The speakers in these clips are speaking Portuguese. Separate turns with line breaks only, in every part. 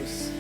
Deus.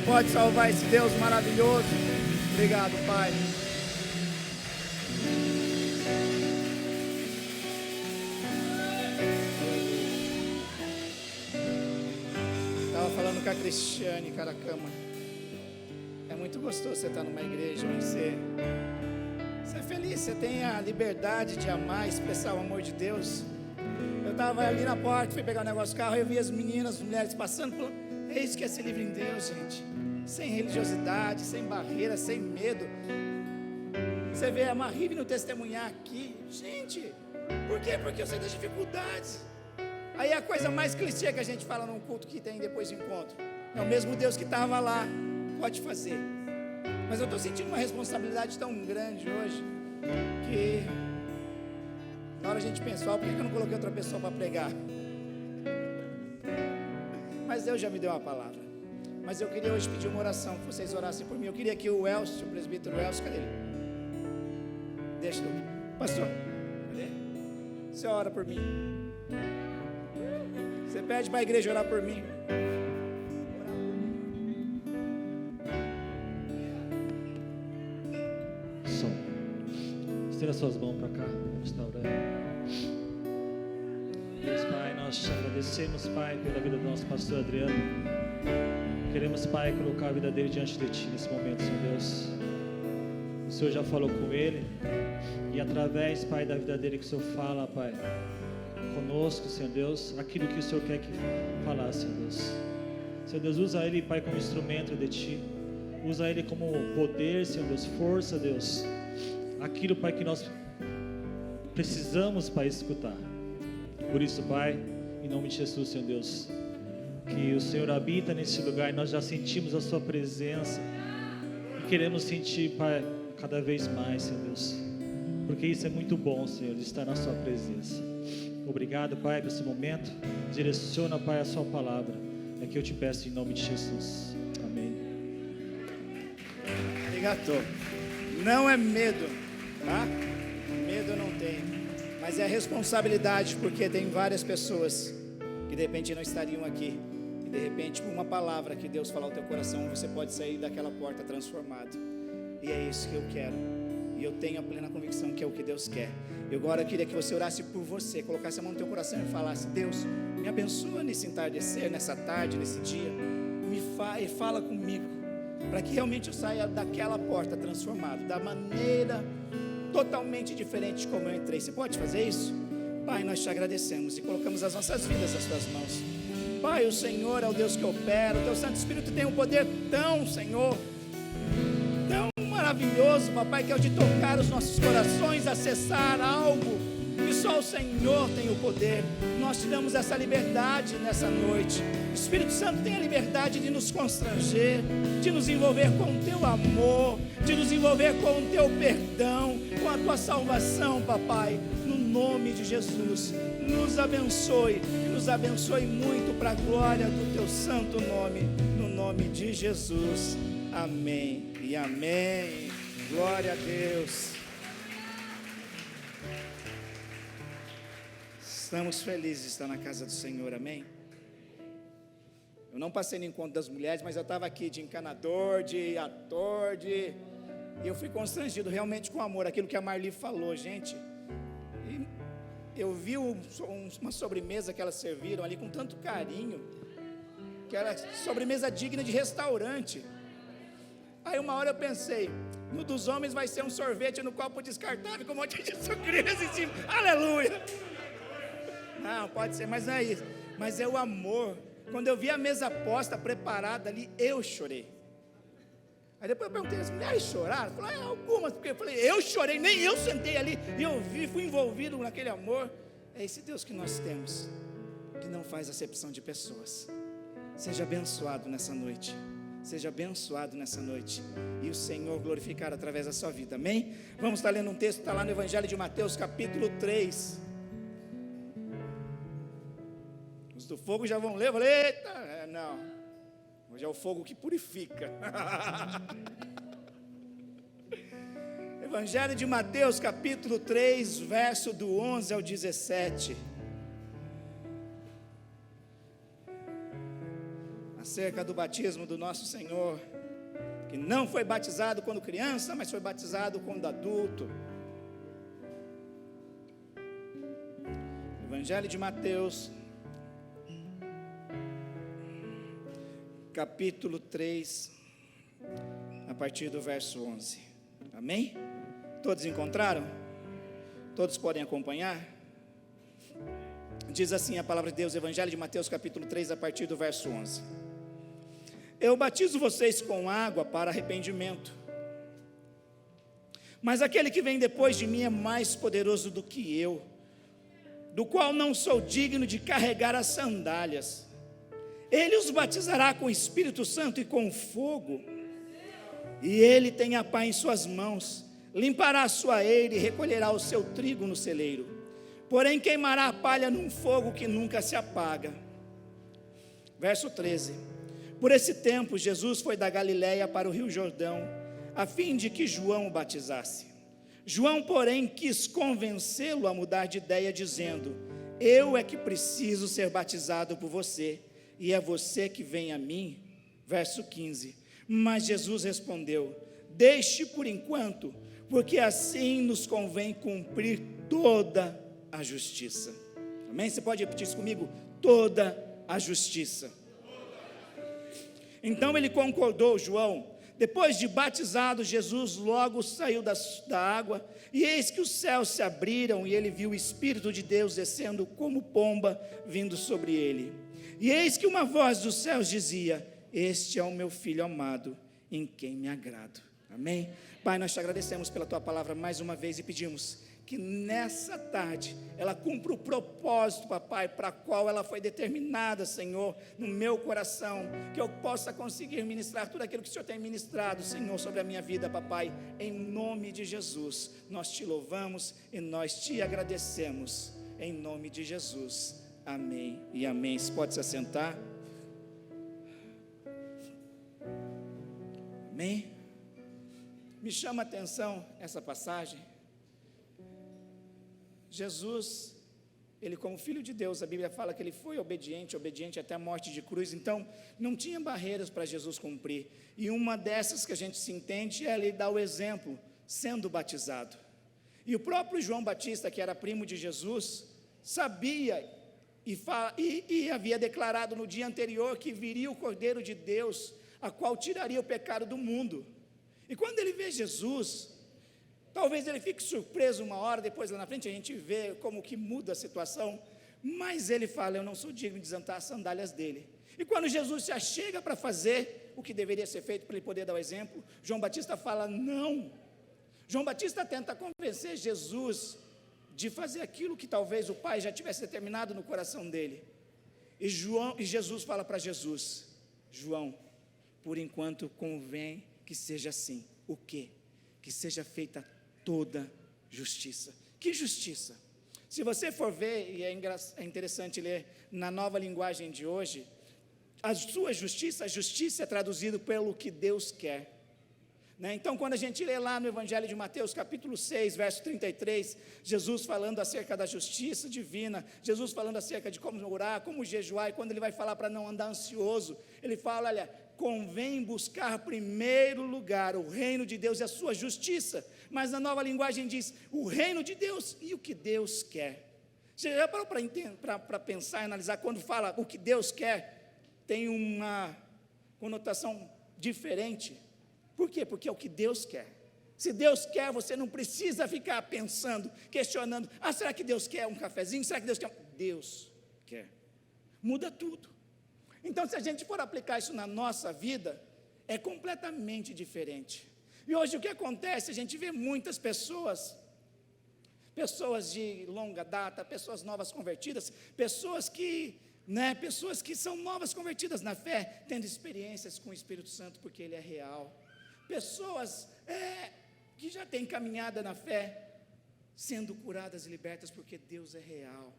Pode salvar esse Deus maravilhoso. Obrigado, Pai. Estava falando com a Cristiane Caracama. É muito gostoso você estar numa igreja onde você é feliz, você tem a liberdade de amar, expressar o amor de Deus. Eu estava ali na porta, fui pegar o negócio do carro, eu vi as meninas, as mulheres passando por... É isso que é ser livre em Deus, gente. Sem religiosidade, sem barreira, sem medo. Você vê a Marie vindo testemunhar aqui. Gente, por quê? Porque eu sei das dificuldades. Aí a coisa mais clichê que a gente fala num culto que tem depois de encontro. É o mesmo Deus que estava lá, pode fazer. Mas eu estou sentindo uma responsabilidade tão grande hoje, que na hora a gente pensa, por que eu não coloquei outra pessoa para pregar? Mas Deus já me deu uma palavra. Mas eu queria hoje pedir uma oração, que vocês orassem por mim. Eu queria que o Elcio, o presbítero Elcio, cadê ele? Deixa eu... Pastor, cadê? Você ora por mim. Você pede para a igreja orar por mim.
Som. Estenda suas mãos para cá. Vamos estar orando. Deus, Pai, nós te agradecemos, Pai, pela vida do nosso pastor Adriano. Queremos, Pai, colocar a vida dele diante de Ti nesse momento, Senhor Deus. O Senhor já falou com ele, e através, Pai, da vida dele que o Senhor fala, Pai, conosco, Senhor Deus, aquilo que o Senhor quer que falar, Senhor Deus. Senhor Deus, usa ele, Pai, como instrumento de Ti. Usa ele como poder, Senhor Deus, força, Deus. Aquilo, Pai, que nós precisamos, Pai, escutar. Por isso, Pai, em nome de Jesus, Senhor Deus, que o Senhor habita nesse lugar e nós já sentimos a Sua presença e queremos sentir, Pai, cada vez mais, Senhor Deus, porque isso é muito bom, Senhor, de estar na Sua presença. Obrigado, Pai, por esse momento. Direciona, Pai, a Sua palavra. É que eu te peço em nome de Jesus. Amém.
Obrigado. Não é medo, tá? Medo não tem. Mas é responsabilidade, porque tem várias pessoas que de repente não estariam aqui. E de repente, por uma palavra que Deus falar ao teu coração, você pode sair daquela porta transformado. E é isso que eu quero. E eu tenho a plena convicção que é o que Deus quer. E agora eu queria que você orasse por você, colocasse a mão no teu coração e falasse: Deus, me abençoa nesse entardecer, nessa tarde, nesse dia. E fala comigo, para que realmente eu saia daquela porta transformado, da maneira totalmente diferente de como eu entrei. Você pode fazer isso? Pai, nós te agradecemos e colocamos as nossas vidas nas tuas mãos. Pai, o Senhor é o Deus que opera. O teu Santo Espírito tem um poder tão, Senhor, tão maravilhoso, papai, que é o de tocar os nossos corações, acessar algo que só o Senhor tem o poder. Nós te damos essa liberdade nessa noite. O Espírito Santo tem a liberdade de nos constranger, de nos envolver com o teu amor, de nos envolver com o teu perdão, com a tua salvação, papai. No nome de Jesus, nos abençoe muito para a glória do teu santo nome, no nome de Jesus. Amém e amém. Glória a Deus. Estamos felizes de estar na casa do Senhor, amém? Eu Eu não passei no encontro das mulheres, mas eu estava aqui de encanador, de ator, e eu fui constrangido realmente com o amor, aquilo que a Marli falou, gente. E eu vi uma sobremesa que elas serviram ali com tanto carinho, que era sobremesa digna de restaurante. Aí uma hora eu pensei, no dos homens vai ser um sorvete no copo descartável com um monte de sucrilhos em cima. Aleluia! Não, pode ser, mas não é isso. Mas é o amor. Quando eu vi a mesa posta, preparada ali, eu chorei. Aí depois eu perguntei, as mulheres choraram? Eu falei, algumas, porque eu falei, eu chorei, nem eu sentei ali, e eu vi, fui envolvido naquele amor. É esse Deus que nós temos, que não faz acepção de pessoas. Seja abençoado nessa noite. Seja abençoado nessa noite. E o Senhor glorificar através da sua vida, amém? Vamos estar lendo um texto, está lá no Evangelho de Mateus, capítulo 3. Os do fogo já vão ler, eu falei, eita, não, hoje é o fogo que purifica. Evangelho de Mateus, capítulo 3, verso do 11 ao 17. Acerca do batismo do nosso Senhor, que não foi batizado quando criança, mas foi batizado quando adulto. Evangelho de Mateus, capítulo 3, a partir do verso 11, amém? Todos encontraram? Todos podem acompanhar? Diz assim a palavra de Deus, Evangelho de Mateus, capítulo 3, a partir do verso 11. Eu batizo vocês com água para arrependimento, mas aquele que vem depois de mim é mais poderoso do que eu, do qual não sou digno de carregar as sandálias. Ele os batizará com o Espírito Santo e com fogo, e ele tem a pá em suas mãos, limpará a sua eira e recolherá o seu trigo no celeiro, porém queimará a palha num fogo que nunca se apaga. Verso 13. Por esse tempo Jesus foi da Galiléia para o rio Jordão, a fim de que João o batizasse. João, porém, quis convencê-lo a mudar de ideia, dizendo, eu é que preciso ser batizado por você, e é você que vem a mim? Verso 15. Mas Jesus respondeu, deixe por enquanto, porque assim nos convém cumprir toda a justiça. Amém? Você pode repetir isso comigo? Toda a justiça. Então ele concordou, João. Depois de batizado, Jesus logo saiu da água, e eis que os céus se abriram, e ele viu o Espírito de Deus descendo como pomba, vindo sobre ele. E eis que uma voz dos céus dizia, este é o meu Filho amado, em quem me agrado. Amém? Pai, nós te agradecemos pela tua palavra mais uma vez e pedimos que nessa tarde ela cumpra o propósito, papai, para qual ela foi determinada, Senhor, no meu coração, que eu possa conseguir ministrar tudo aquilo que o Senhor tem ministrado, Senhor, sobre a minha vida, papai, em nome de Jesus. Nós te louvamos e nós te agradecemos, em nome de Jesus. Amém e amém. Você pode se assentar. Amém? Me chama a atenção essa passagem. Jesus, ele como Filho de Deus, a Bíblia fala que ele foi obediente até a morte de cruz, então não tinha barreiras para Jesus cumprir. E uma dessas que a gente se entende é ele dar o exemplo, sendo batizado. E o próprio João Batista, que era primo de Jesus, sabia e havia declarado no dia anterior que viria o Cordeiro de Deus, a qual tiraria o pecado do mundo. E quando ele vê Jesus, talvez ele fique surpreso uma hora, depois lá na frente a gente vê como que muda a situação, mas ele fala, eu não sou digno de desatar as sandálias dele. E quando Jesus se achega para fazer o que deveria ser feito, para ele poder dar o exemplo, João Batista fala, não. João Batista tenta convencer Jesus de fazer aquilo que talvez o Pai já tivesse determinado no coração dele. E Jesus fala para Jesus, João, por enquanto convém que seja assim. O quê? Que seja feita toda justiça. Que justiça? Se você for ver, e é interessante ler na nova linguagem de hoje, a justiça é traduzido pelo que Deus quer. né? Então, quando a gente lê lá no Evangelho de Mateus, capítulo 6, verso 33, Jesus falando acerca da justiça divina, Jesus falando acerca de como orar, como jejuar, e quando ele vai falar para não andar ansioso, ele fala, olha, convém buscar primeiro lugar o reino de Deus e a sua justiça, mas na nova linguagem diz, o reino de Deus e o que Deus quer. Você já parou para pensar e analisar, quando fala o que Deus quer, tem uma conotação diferente. Por quê? Porque é o que Deus quer. Se Deus quer, você não precisa ficar pensando, questionando, será que Deus quer um cafezinho? Será que Deus quer? Deus quer. Muda tudo. Então, se a gente for aplicar isso na nossa vida, é completamente diferente. E hoje o que acontece? A gente vê muitas pessoas de longa data, pessoas novas convertidas, pessoas que são novas convertidas na fé, tendo experiências com o Espírito Santo, porque Ele é real. Pessoas que já têm caminhada na fé, sendo curadas e libertas, porque Deus é real,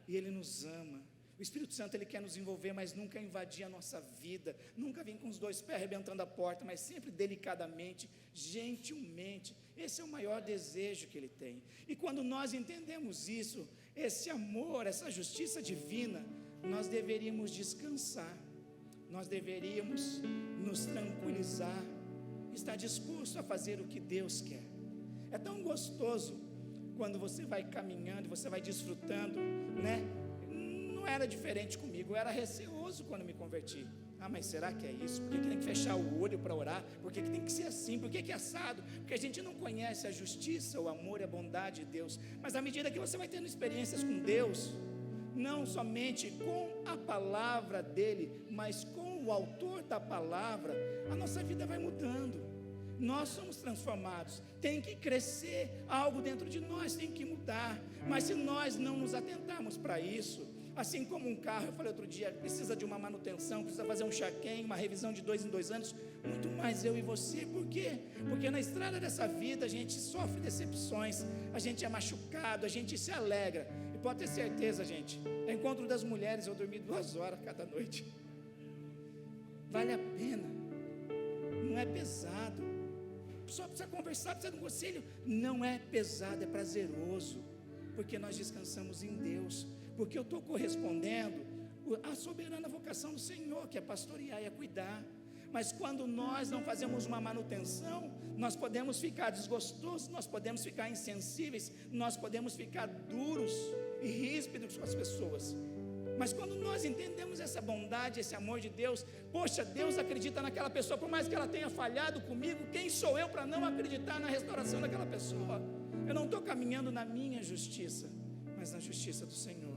e Ele nos ama. O Espírito Santo, Ele quer nos envolver, mas nunca invadir a nossa vida, nunca vir com os dois pés arrebentando a porta, mas sempre delicadamente, gentilmente. Esse é o maior desejo que Ele tem. E quando nós entendemos isso, esse amor, essa justiça divina, nós deveríamos descansar, nós deveríamos nos tranquilizar, estar disposto a fazer o que Deus quer. É tão gostoso quando você vai caminhando, você vai desfrutando, né? Não era diferente comigo, eu era receoso quando me converti. Mas será que é isso? Por que tem que fechar o olho para orar? Por que tem que ser assim? Por que é assado? Porque a gente não conhece a justiça, o amor e a bondade de Deus. Mas à medida que você vai tendo experiências com Deus, não somente com a palavra dele, mas com o autor da palavra, a nossa vida vai mudando. Nós somos transformados. Tem que crescer algo dentro de nós, tem que mudar. Mas se nós não nos atentarmos para isso, assim como um carro, eu falei outro dia, precisa de uma manutenção, precisa fazer um check-in, uma revisão de 2 em 2 anos, muito mais eu e você. Por quê? Porque na estrada dessa vida a gente sofre decepções, a gente é machucado, a gente se alegra. E pode ter certeza, gente, no encontro das mulheres eu dormi 2 horas cada noite. Vale a pena, não é pesado. A pessoa precisa conversar, precisa de um conselho. Não é pesado, é prazeroso, porque nós descansamos em Deus. Porque eu estou correspondendo à soberana vocação do Senhor, que é pastorear e é cuidar. Mas quando nós não fazemos uma manutenção, nós podemos ficar desgostosos, nós podemos ficar insensíveis, nós podemos ficar duros e ríspidos com as pessoas. Mas quando nós entendemos essa bondade, esse amor de Deus, poxa, Deus acredita naquela pessoa, por mais que ela tenha falhado comigo, quem sou eu para não acreditar na restauração daquela pessoa? Eu não estou caminhando na minha justiça, mas na justiça do Senhor.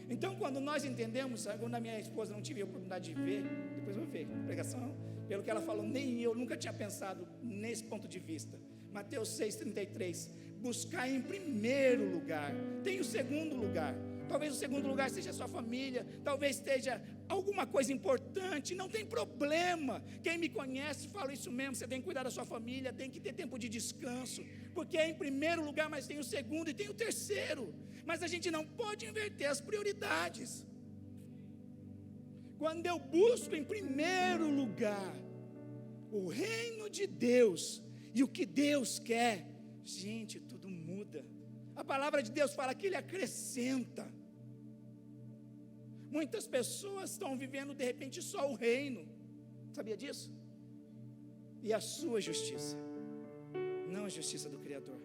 Então, quando nós entendemos, quando a minha esposa não tive a oportunidade de ver, depois eu vou ver, pregação, pelo que ela falou, nem eu nunca tinha pensado nesse ponto de vista. Mateus 6,33, buscar em primeiro lugar, tem o segundo lugar. Talvez o segundo lugar seja a sua família, talvez esteja alguma coisa importante, não tem problema. Quem me conhece fala isso mesmo, você tem que cuidar da sua família, tem que ter tempo de descanso, porque é em primeiro lugar, mas tem o segundo e tem o terceiro. Mas a gente não pode inverter as prioridades. Quando eu busco em primeiro lugar o reino de Deus e o que Deus quer, gente, tudo muda. A palavra de Deus fala que Ele acrescenta. Muitas pessoas estão vivendo de repente só o reino, sabia disso? E a sua justiça, não a justiça do Criador.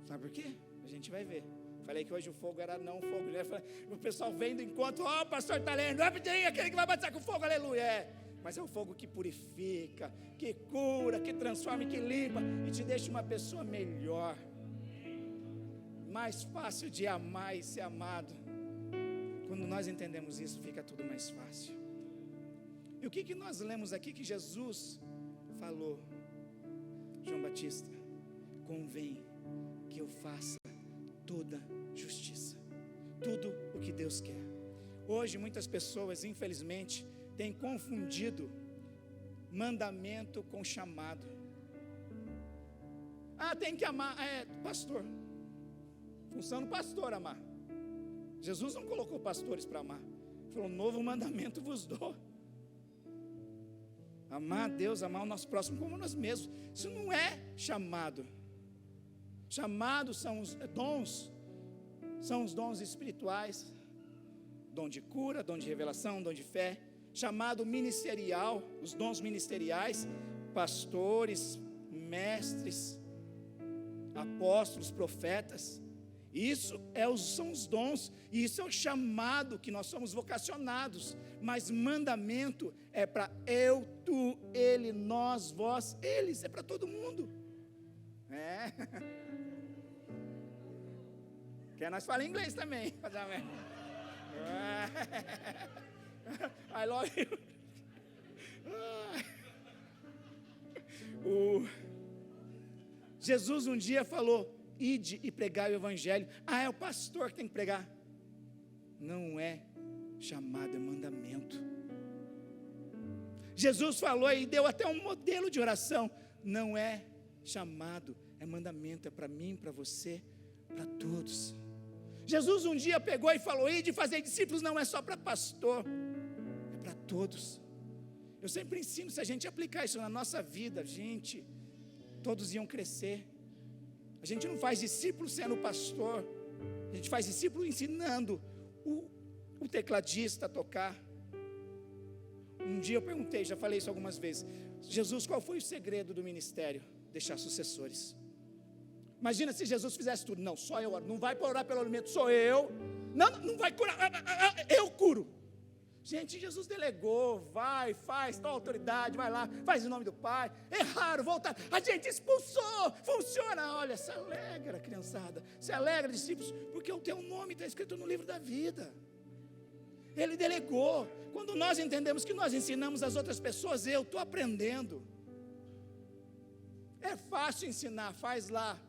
Sabe por quê? A gente vai ver. Falei que hoje o fogo era não fogo, né? O pessoal vem do encontro, o pastor está lendo, aquele que vai bater com fogo, aleluia. Mas é o fogo que purifica, que cura, que transforma, que limpa e te deixa uma pessoa melhor, mais fácil de amar e ser amado. Quando nós entendemos isso, fica tudo mais fácil. E o que nós lemos aqui que Jesus falou? João Batista, convém que eu faça toda justiça, tudo o que Deus quer. Hoje muitas pessoas, infelizmente, têm confundido mandamento com chamado. Tem que amar, pastor, função do pastor amar. Jesus não colocou pastores para amar, falou, novo mandamento vos dou. Amar a Deus, amar o nosso próximo como nós mesmos. Isso não é chamado. Chamados são os dons espirituais, dom de cura, dom de revelação, dom de fé. Chamado ministerial, os dons ministeriais, pastores, mestres, apóstolos, profetas. Isso são os dons, e isso é o chamado que nós somos vocacionados. Mas mandamento é para eu, tu, ele, nós, vós, eles, é para todo mundo. Quer nós falar inglês também? I love you. Jesus um dia falou: ide e pregai o evangelho. É o pastor que tem que pregar. Não é chamado, é mandamento. Jesus falou e deu até um modelo de oração. Não é chamado, é mandamento, é para mim, para você, para todos. Jesus um dia pegou e falou: ide fazer discípulos. Não é só para pastor, é para todos. Eu sempre ensino, se a gente aplicar isso na nossa vida, todos iam crescer. A gente não faz discípulo sendo pastor, a gente faz discípulo ensinando o tecladista a tocar. Um dia eu perguntei, já falei isso algumas vezes: Jesus, qual foi o segredo do ministério? Deixar sucessores. Imagina se Jesus fizesse tudo. Não, só eu oro. Não vai para orar pelo alimento, sou eu. Não vai curar, eu curo. Gente, Jesus delegou, vai, faz, tal autoridade, vai lá, faz em nome do Pai. Erraram, voltaram, a gente expulsou, funciona. Olha, se alegra, criançada, se alegra, discípulos, porque o teu nome está escrito no livro da vida. Ele delegou. Quando nós entendemos que nós ensinamos as outras pessoas, eu estou aprendendo. É fácil ensinar, faz lá.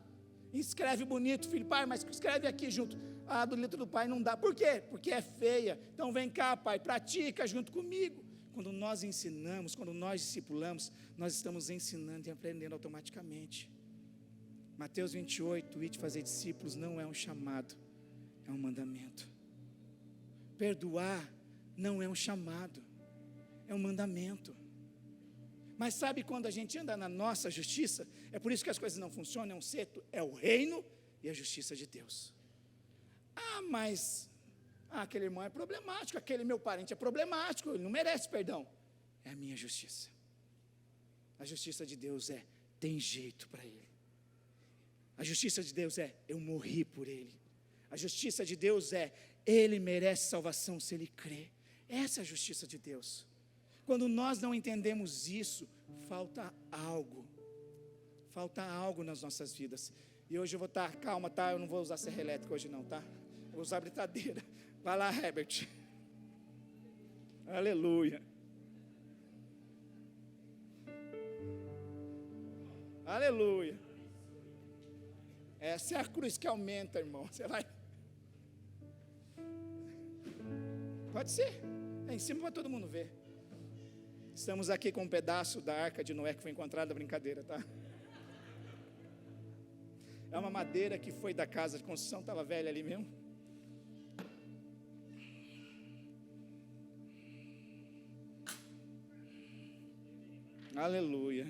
Escreve bonito, filho, pai, mas escreve aqui junto. Do livro do Pai não dá. Por quê? Porque é feia. Então vem cá, pai, pratica junto comigo. Quando nós ensinamos, quando nós discipulamos, nós estamos ensinando e aprendendo automaticamente. Mateus 28, ide fazer discípulos, não é um chamado, é um mandamento. Perdoar não é um chamado, é um mandamento. Mas sabe quando a gente anda na nossa justiça? É por isso que as coisas não funcionam, é o reino e a justiça de Deus. Mas aquele irmão é problemático, aquele meu parente é problemático, ele não merece perdão. É a minha justiça. A justiça de Deus tem jeito para ele. A justiça de Deus eu morri por ele. A justiça de Deus ele merece salvação se ele crê. Essa é a justiça de Deus. Quando nós não entendemos isso, falta algo nas nossas vidas. E hoje eu vou estar calma, tá? Eu não vou usar serra elétrica hoje não, tá? Eu vou usar britadeira. Vai lá, Herbert. Aleluia. Aleluia. Essa é a cruz que aumenta, irmão. Você vai. Pode ser. Em cima para todo mundo ver. Estamos aqui com um pedaço da arca de Noé que foi encontrada, brincadeira, tá? É uma madeira que foi da casa de construção, estava velha ali mesmo. Aleluia.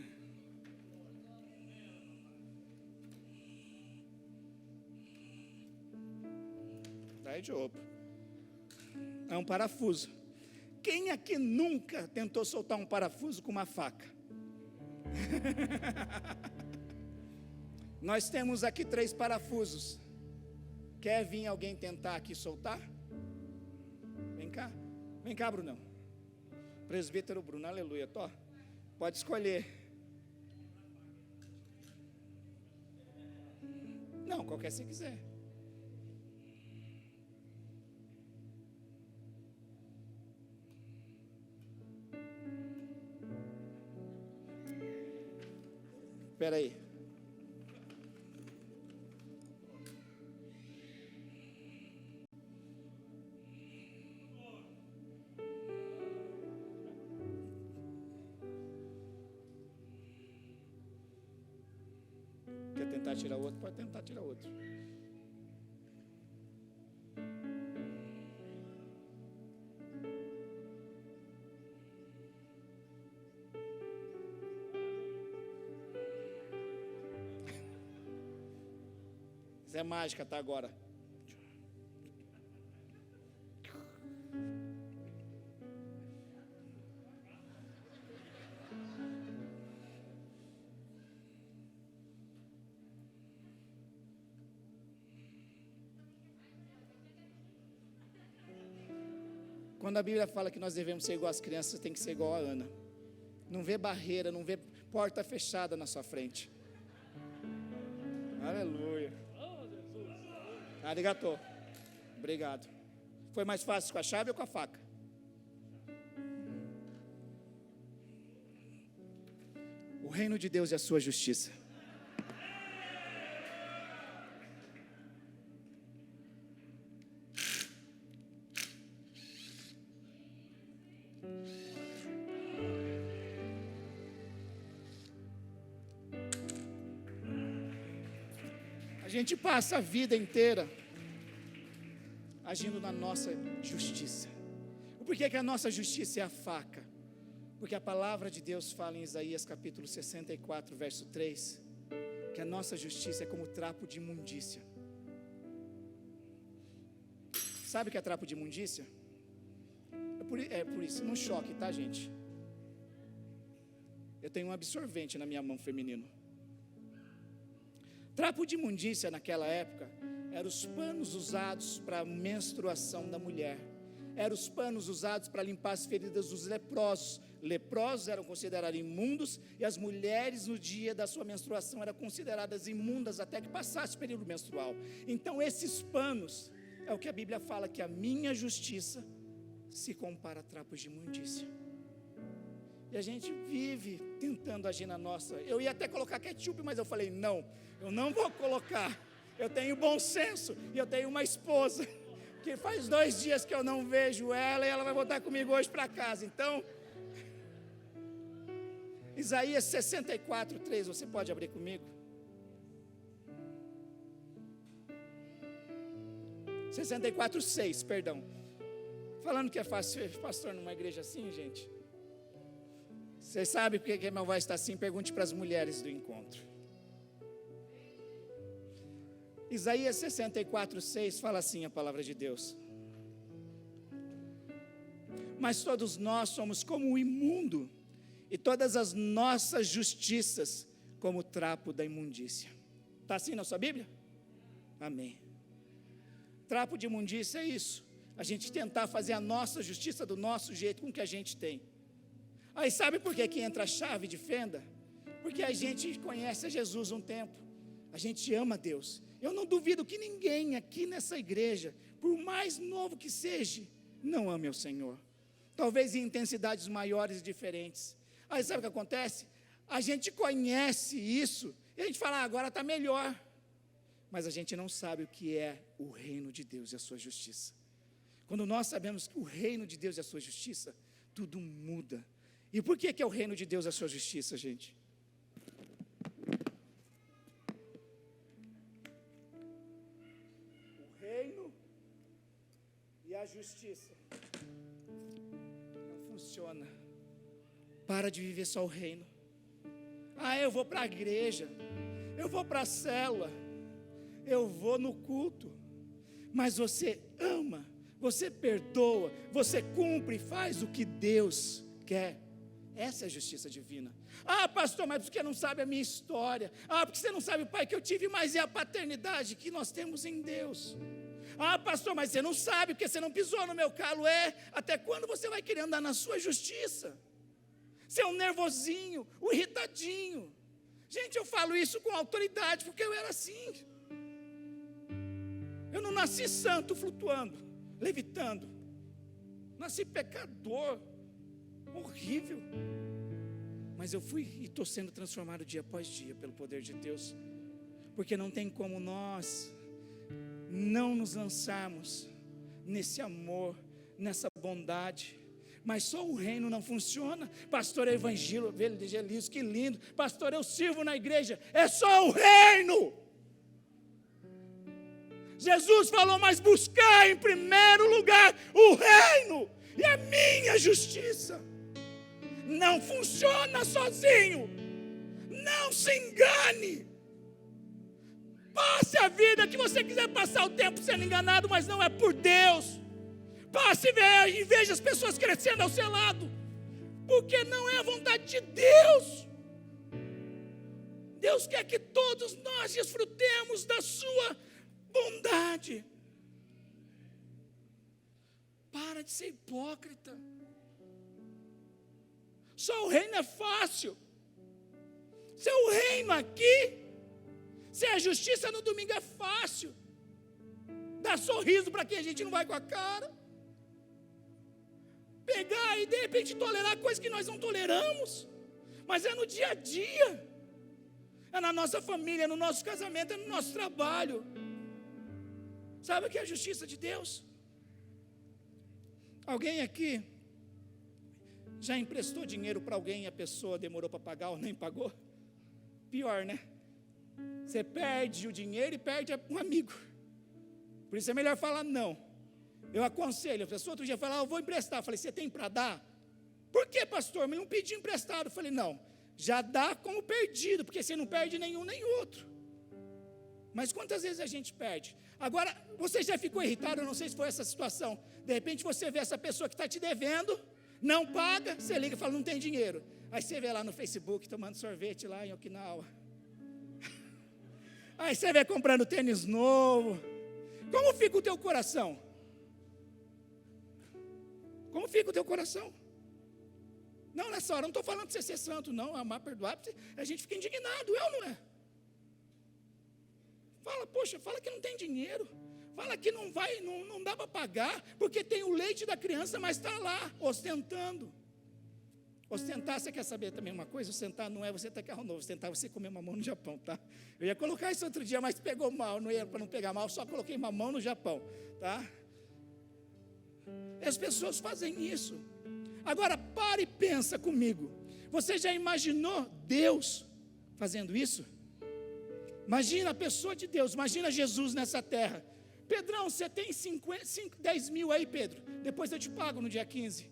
Daí de opa. É um parafuso. Quem aqui nunca tentou soltar um parafuso com uma faca? Nós temos aqui 3 parafusos. Quer vir alguém tentar aqui soltar? Vem cá, Brunão. Presbítero Bruno, aleluia. Pode escolher. Não, qualquer se quiser. Espera aí. Quer tentar tirar outro? Pode tentar tirar outro. É mágica, tá agora. Quando a Bíblia fala que nós devemos ser igual às crianças, tem que ser igual a Ana. Não vê barreira, não vê porta fechada na sua frente. Aleluia. Arigatô. Obrigado. Foi mais fácil com a chave ou com a faca? O reino de Deus e a sua justiça. A gente passa a vida inteira agindo na nossa justiça. Por que a nossa justiça é a faca? Porque a palavra de Deus fala em Isaías capítulo 64, verso 3, que a nossa justiça é como trapo de imundícia. Sabe o que é trapo de imundícia? É por isso, não choque, tá, gente? Eu tenho um absorvente na minha mão feminino. Trapo de imundícia naquela época eram os panos usados para a menstruação da mulher. Eram os panos usados para limpar as feridas dos leprosos. Leprosos eram considerados imundos e as mulheres no dia da sua menstruação eram consideradas imundas até que passasse o período menstrual. Então esses panos é o que a Bíblia fala, que a minha justiça se compara a trapos de imundícia. E a gente vive tentando agir na nossa. Eu ia até colocar ketchup, mas eu falei, não, eu não vou colocar. Eu tenho bom senso e eu tenho uma esposa que faz 2 dias que eu não vejo ela e ela vai voltar comigo hoje para casa. Então, Isaías 64, 3, você pode abrir comigo? 64, 6, perdão. Falando que é fácil ser pastor numa igreja assim, gente. Vocês sabem por que meu vai estar assim? Pergunte para as mulheres do encontro. Isaías 64, 6 fala assim a palavra de Deus: mas todos nós somos como o imundo, e todas as nossas justiças como o trapo da imundícia. Está assim na sua Bíblia? Amém. Trapo de imundícia é isso, a gente tentar fazer a nossa justiça do nosso jeito, com o que a gente tem. Aí sabe por que entra a chave de fenda? Porque a gente conhece a Jesus um tempo, a gente ama Deus. Eu não duvido que ninguém aqui nessa igreja, por mais novo que seja, não ame ao Senhor. Talvez em intensidades maiores e diferentes. Aí sabe o que acontece? A gente conhece isso e a gente fala, agora está melhor. Mas a gente não sabe o que é o reino de Deus e a sua justiça. Quando nós sabemos que o reino de Deus e a sua justiça, tudo muda. E por que é o reino de Deus e a sua justiça, gente? O reino e a justiça não funciona. Para de viver só o reino. Eu vou para a igreja, eu vou para a célula, eu vou no culto, mas você ama, você perdoa, você cumpre e faz o que Deus quer. Essa é a justiça divina. Pastor, mas porque não sabe a minha história. Porque você não sabe o pai que eu tive, mas é a paternidade que nós temos em Deus. Pastor, mas você não sabe porque você não pisou no meu calo. Até quando você vai querer andar na sua justiça? Você é um nervosinho, um irritadinho. Gente, eu falo isso com autoridade, porque eu era assim. Eu não nasci santo flutuando, levitando. Nasci pecador, horrível. Mas eu fui e estou sendo transformado dia após dia pelo poder de Deus. Porque não tem como nós não nos lançarmos nesse amor, nessa bondade. Mas só o reino não funciona. Pastor, é evangelismo, que lindo. Pastor, eu sirvo na igreja. É só o reino. Jesus falou, mas buscar em primeiro lugar o reino e a minha justiça. Não funciona sozinho. Não se engane. Passe a vida que você quiser passar o tempo sendo enganado, mas não é por Deus. Passe e veja as pessoas crescendo ao seu lado, porque não é a vontade de Deus. Deus quer que todos nós desfrutemos da sua bondade. Para de ser hipócrita. Só o reino é fácil. Se é o reino aqui, se é a justiça no domingo é fácil. Dar sorriso para quem a gente não vai com a cara. Pegar e de repente tolerar coisas que nós não toleramos. Mas é no dia a dia. É na nossa família, é no nosso casamento, é no nosso trabalho. Sabe o que é a justiça de Deus? Alguém aqui já emprestou dinheiro para alguém e a pessoa demorou para pagar ou nem pagou? Pior, né? Você perde o dinheiro e perde um amigo. Por isso é melhor falar não. Eu aconselho, a pessoa outro dia falou, eu vou emprestar. Eu falei, você tem para dar? Por que, pastor? Mas não pedi emprestado. Eu falei, não, já dá como perdido, porque você não perde nenhum nem outro. Mas quantas vezes a gente perde? Agora, você já ficou irritado, eu não sei se foi essa situação. De repente você vê essa pessoa que está te devendo, não paga, você liga e fala, não tem dinheiro. Aí você vê lá no Facebook, tomando sorvete lá em Okinawa. Aí você vê comprando tênis novo. Como fica o teu coração? Como fica o teu coração? Não, nessa hora, não estou falando de você ser santo, não, amar, perdoar, a gente fica indignado, é ou não é? Fala, poxa, fala que não tem dinheiro, fala que não dá para pagar, porque tem o leite da criança, mas está lá, ostentando. Ostentar, você quer saber também uma coisa? Ostentar não é você ter carro novo, ostentar é você comer mamão no Japão, tá? Eu ia colocar isso outro dia, mas pegou mal, não ia para não pegar mal, só coloquei mamão no Japão, tá? As pessoas fazem isso. Agora, para e pensa comigo. Você já imaginou Deus fazendo isso? Imagina a pessoa de Deus, imagina Jesus nessa terra. Pedrão, você tem 10 mil aí, Pedro? Depois eu te pago no dia 15.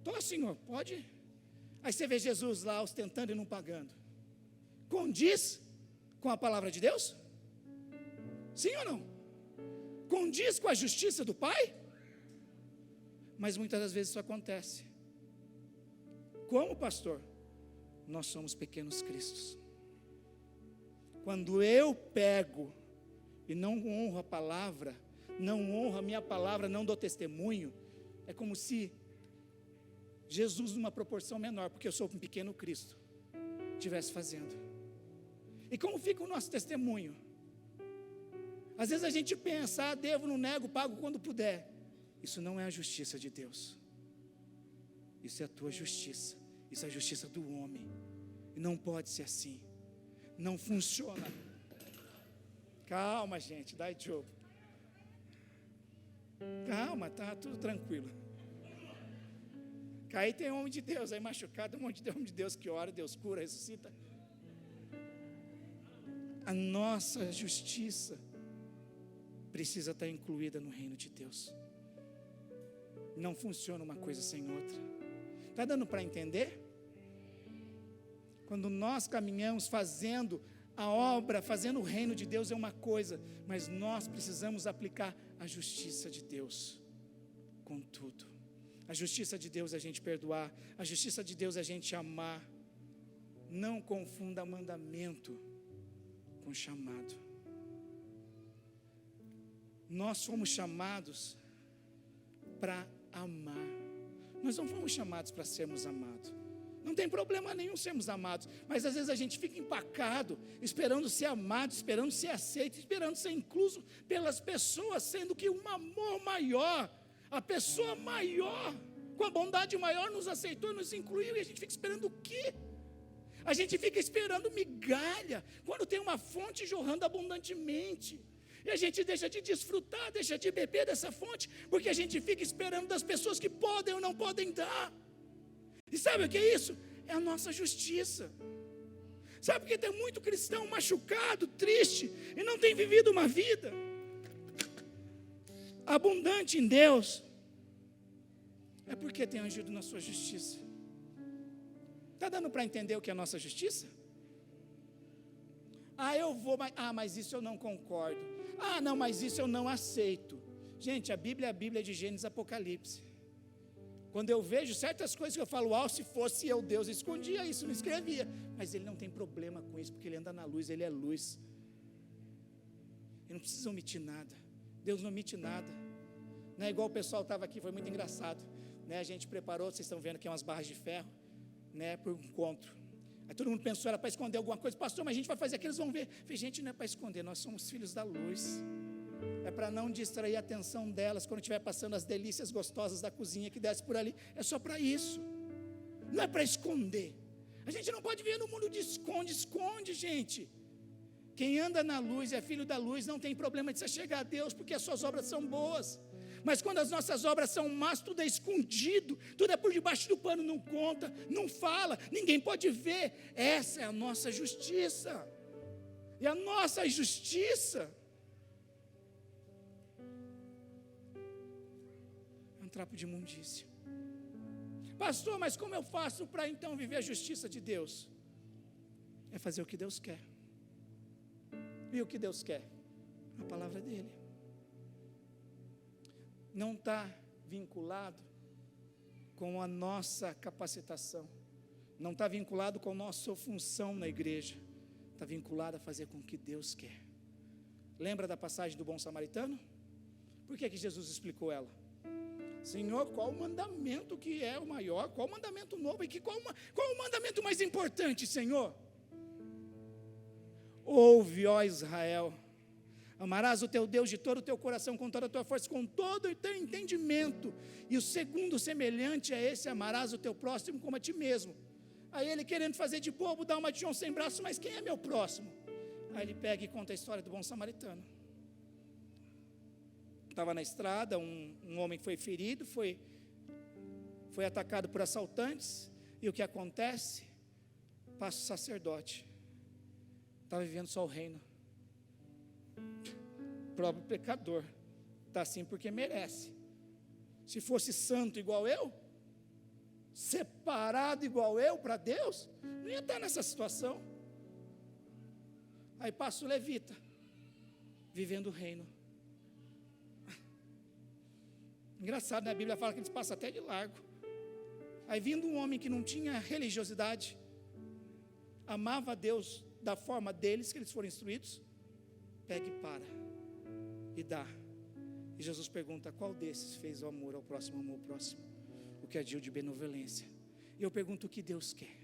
Tô, senhor, pode? Aí você vê Jesus lá ostentando e não pagando. Condiz com a palavra de Deus? Sim ou não? Condiz com a justiça do Pai? Mas muitas das vezes isso acontece. Como, pastor? Nós somos pequenos cristos. Quando eu pego e não honro a palavra, não honro a minha palavra, não dou testemunho, é como se Jesus, numa proporção menor, porque eu sou um pequeno Cristo, estivesse fazendo. E como fica o nosso testemunho? Às vezes a gente pensa, devo, não nego, pago quando puder. Isso não é a justiça de Deus. Isso é a tua justiça. Isso é a justiça do homem. E não pode ser assim. Não funciona. Calma, gente, dá jogo. Calma, tá tudo tranquilo. Aí tem um homem de Deus, aí machucado, um monte de homem de Deus que ora, Deus cura, ressuscita. A nossa justiça precisa estar incluída no reino de Deus. Não funciona uma coisa sem outra. Está dando para entender? Quando nós caminhamos fazendo a obra, fazendo o reino de Deus é uma coisa, mas nós precisamos aplicar a justiça de Deus com tudo. A justiça de Deus é a gente perdoar, a justiça de Deus é a gente amar. Não confunda mandamento com chamado. Nós somos chamados para amar. Nós não fomos chamados para sermos amados. Não tem problema nenhum sermos amados, mas às vezes a gente fica empacado, esperando ser amado, esperando ser aceito, esperando ser incluso pelas pessoas, sendo que um amor maior, a pessoa maior, com a bondade maior nos aceitou, nos incluiu, e a gente fica esperando o quê? A gente fica esperando migalha, quando tem uma fonte jorrando abundantemente. E a gente deixa de desfrutar, deixa de beber dessa fonte, porque a gente fica esperando das pessoas que podem ou não podem dar. E sabe o que é isso? É a nossa justiça. Sabe por que tem muito cristão machucado, triste, e não tem vivido uma vida abundante em Deus? É porque tem agido na sua justiça. Está dando para entender o que é a nossa justiça? Eu vou, mas isso eu não concordo. Não, mas isso eu não aceito. Gente, a Bíblia é a Bíblia de Gênesis e Apocalipse. Quando eu vejo certas coisas que eu falo, se fosse eu, Deus escondia isso, não escrevia. Mas Ele não tem problema com isso, porque Ele anda na luz, Ele é luz. Ele não precisa omitir nada. Deus não omite nada. Não é igual o pessoal estava aqui, foi muito engraçado. A gente preparou, vocês estão vendo aqui umas barras de ferro, para o encontro. Aí todo mundo pensou, era para esconder alguma coisa. Pastor, mas a gente vai fazer aqui, eles vão ver. Eu falei, gente, não é para esconder, nós somos filhos da luz. É para não distrair a atenção delas quando estiver passando as delícias gostosas da cozinha que desce por ali. É só para isso. Não é para esconder. A gente não pode ver no mundo de esconde, gente. Quem anda na luz é filho da luz, não tem problema de se chegar a Deus, porque as suas obras são boas. Mas quando as nossas obras são más, tudo é escondido, tudo é por debaixo do pano, não conta, não fala, ninguém pode ver. Essa é a nossa justiça. E a nossa justiça é um trapo de imundícia. Pastor, mas como eu faço para então viver a justiça de Deus? É fazer o que Deus quer. E o que Deus quer? A palavra dEle. Não está vinculado com a nossa capacitação, não está vinculado com a nossa função na igreja, está vinculado a fazer com o que Deus quer. Lembra da passagem do bom samaritano? Por que Jesus explicou ela? Senhor, qual o mandamento que é o maior? Qual o mandamento novo? E qual o mandamento mais importante, Senhor? Ouve, ó Israel, amarás o teu Deus de todo o teu coração, com toda a tua força, com todo o teu entendimento. E o segundo semelhante a esse, amarás o teu próximo como a ti mesmo. Aí ele querendo fazer de bobo, dá uma de João sem braço, mas quem é meu próximo? Aí ele pega e conta a história do bom samaritano. Estava na estrada, um homem foi ferido, foi atacado por assaltantes, e o que acontece? Passa o sacerdote, estava vivendo só o reino. Próprio pecador, está assim porque merece. Se fosse santo igual eu, separado igual eu para Deus, não ia estar nessa situação. Aí passa o levita, vivendo o reino. Engraçado, né? A Bíblia fala que eles passam até de largo. Aí vindo um homem que não tinha religiosidade, amava a Deus da forma deles, que eles foram instruídos, pega e para, e dá. E Jesus pergunta, qual desses fez o amor ao próximo, amor ao próximo? O que agiu de benevolência. E eu pergunto, o que Deus quer?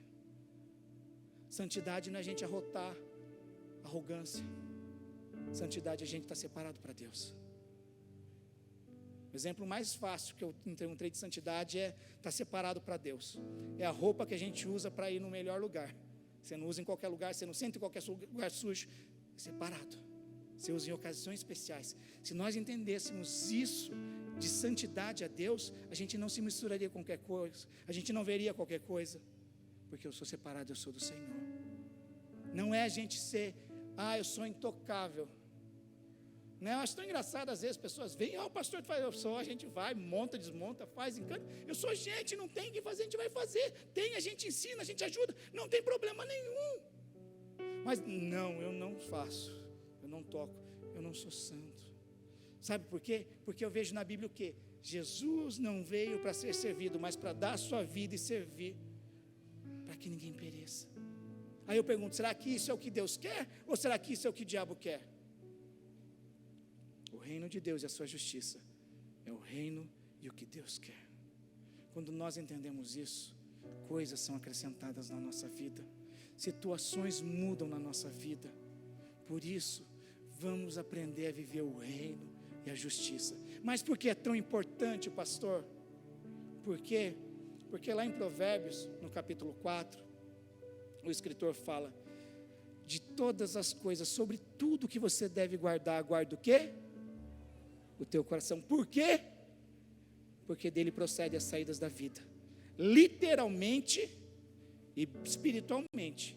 Santidade não é a gente arrotar arrogância. Santidade é a gente estar separado para Deus. O exemplo mais fácil que eu encontrei de santidade é estar separado para Deus. É a roupa que a gente usa para ir no melhor lugar. Você não usa em qualquer lugar, você não senta em qualquer lugar sujo. É separado. Você usa em ocasiões especiais. Se nós entendêssemos isso de santidade a Deus, a gente não se misturaria com qualquer coisa, a gente não veria qualquer coisa, porque eu sou separado, eu sou do Senhor. Não é a gente ser, eu sou intocável. Não, eu acho tão engraçado, às vezes, pessoas vêm, o pastor faz, eu sou, a gente vai, monta, desmonta, faz, encanta. Eu sou gente, não tem o que fazer, a gente vai fazer. Tem, a gente ensina, a gente ajuda, não tem problema nenhum. Mas não, eu não faço, eu não toco, eu não sou santo. Sabe por quê? Porque eu vejo na Bíblia o quê? Jesus não veio para ser servido, mas para dar a sua vida e servir, para que ninguém pereça. Aí eu pergunto, será que isso é o que Deus quer? Ou será que isso é o que o diabo quer? O reino de Deus e a sua justiça é o reino e o que Deus quer. Quando nós entendemos isso, coisas são acrescentadas na nossa vida, situações mudam na nossa vida. Por isso, vamos aprender a viver o reino e a justiça. Mas por que é tão importante, pastor? Por quê? Porque lá em Provérbios, no capítulo 4, o escritor fala, de todas as coisas, sobre tudo que você deve guardar, guarda o quê? O teu coração. Por quê? Porque dele procede as saídas da vida, literalmente e espiritualmente.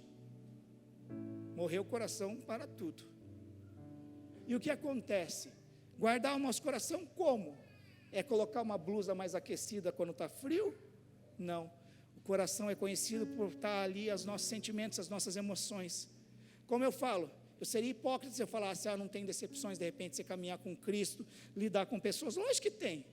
Morreu o coração para tudo. E o que acontece? Guardar o nosso coração como? É colocar uma blusa mais aquecida quando está frio? Não. O coração é conhecido por estar ali os nossos sentimentos, as nossas emoções. Como eu falo, Eu seria hipócrita se eu falasse, não tem decepções, de repente você caminhar com Cristo, lidar com pessoas. Lógico que tem.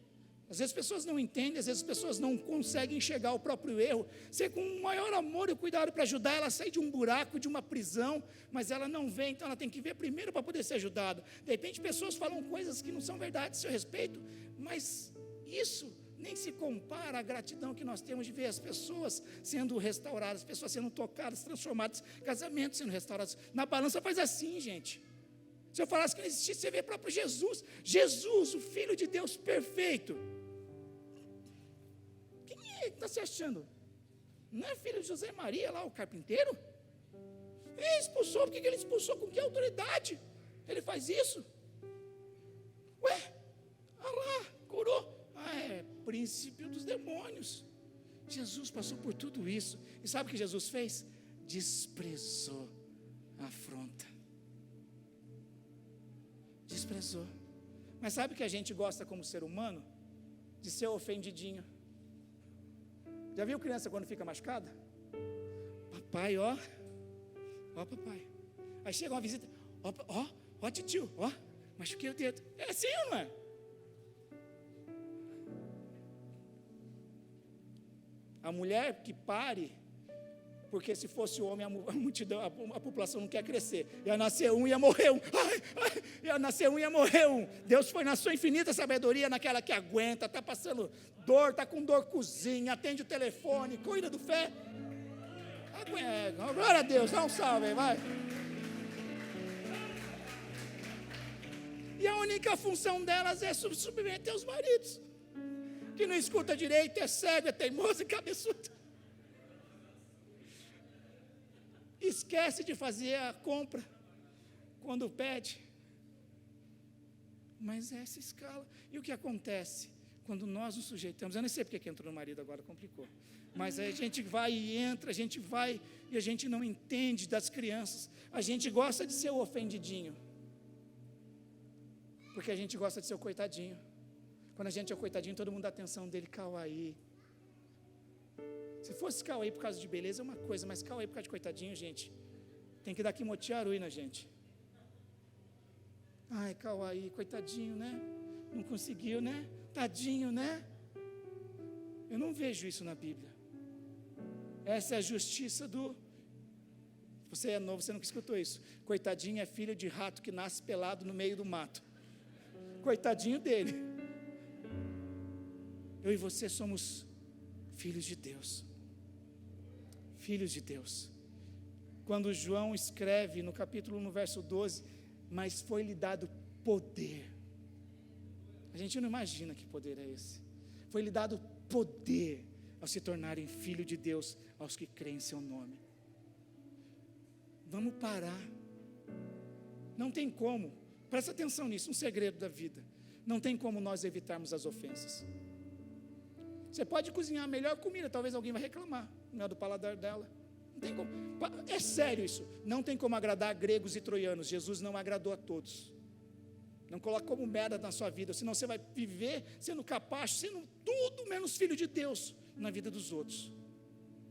Às vezes as pessoas não entendem, às vezes as pessoas não conseguem enxergar o próprio erro. Você com o maior amor e cuidado para ajudar ela a sair de um buraco, de uma prisão, mas ela não vê, então ela tem que ver primeiro para poder ser ajudada. De repente pessoas falam coisas que não são verdade a seu respeito, mas isso nem se compara à gratidão que nós temos de ver as pessoas sendo restauradas, pessoas sendo tocadas, transformadas, casamentos sendo restaurados. Na balança faz assim, gente. Se eu falasse que não existisse, você vê o próprio Jesus. Jesus, o Filho de Deus perfeito. Quem é que está se achando? Não é filho de José Maria lá, o carpinteiro? Ele expulsou, por que ele expulsou? Com que autoridade ele faz isso? Ué, lá, curou. É príncipe dos demônios. Jesus passou por tudo isso. E sabe o que Jesus fez? Desprezou a afronta. Desprezou. Mas sabe o que a gente gosta como ser humano? De ser ofendidinho. Já viu criança quando fica machucada? Papai, ó papai. Aí chega uma visita, ó titio, machuquei o dedo. É assim ou não é? A mulher que pare, porque se fosse homem, a multidão, a população não quer crescer. Ia nascer um, ia morrer um. Ia nascer um, ia morrer um. Deus foi na sua infinita sabedoria, naquela que aguenta, está passando dor, está com dor, cozinha, atende o telefone, cuida do fé. Glória a Deus, dá um salve aí, vai. E a única função delas é submeter os maridos. Que não escuta direito, é cego, é teimoso e cabeçudo. Esquece de fazer a compra quando pede. Mas é essa escala. E o que acontece quando nós nos sujeitamos? Eu não sei porque que entrou no marido agora, complicou. Mas a gente vai e entra, a gente vai e a gente não entende das crianças. A gente gosta de ser o ofendidinho. Porque a gente gosta de ser o coitadinho. Quando a gente é o coitadinho, todo mundo dá atenção dele, Cauaí. Se fosse Cauaí por causa de beleza é uma coisa, mas Cauaí por causa de coitadinho, gente, tem que dar Kimotiarui na gente. Ai, Cauaí, coitadinho, né? Não conseguiu, né? Tadinho, né? Eu não vejo isso na Bíblia. Essa é a justiça do... Você é novo, você nunca escutou isso. Coitadinho é filho de rato que nasce pelado no meio do mato. Coitadinho dele. Eu e você somos filhos de Deus. Filhos de Deus. Quando João escreve no capítulo 1, no verso 12, mas foi-lhe dado poder. A gente não imagina que poder é esse. Foi-lhe dado poder ao se tornarem filho de Deus, aos que creem em seu nome. Vamos parar. Não tem como, presta atenção nisso, um segredo da vida. Não tem como nós evitarmos as ofensas. Você pode cozinhar a melhor comida, talvez alguém vai reclamar, não é do paladar dela. Não tem como. É sério isso. Não tem como agradar gregos e troianos. Jesus não agradou a todos. Não coloque como merda na sua vida, senão você vai viver sendo capacho, sendo tudo menos filho de Deus na vida dos outros.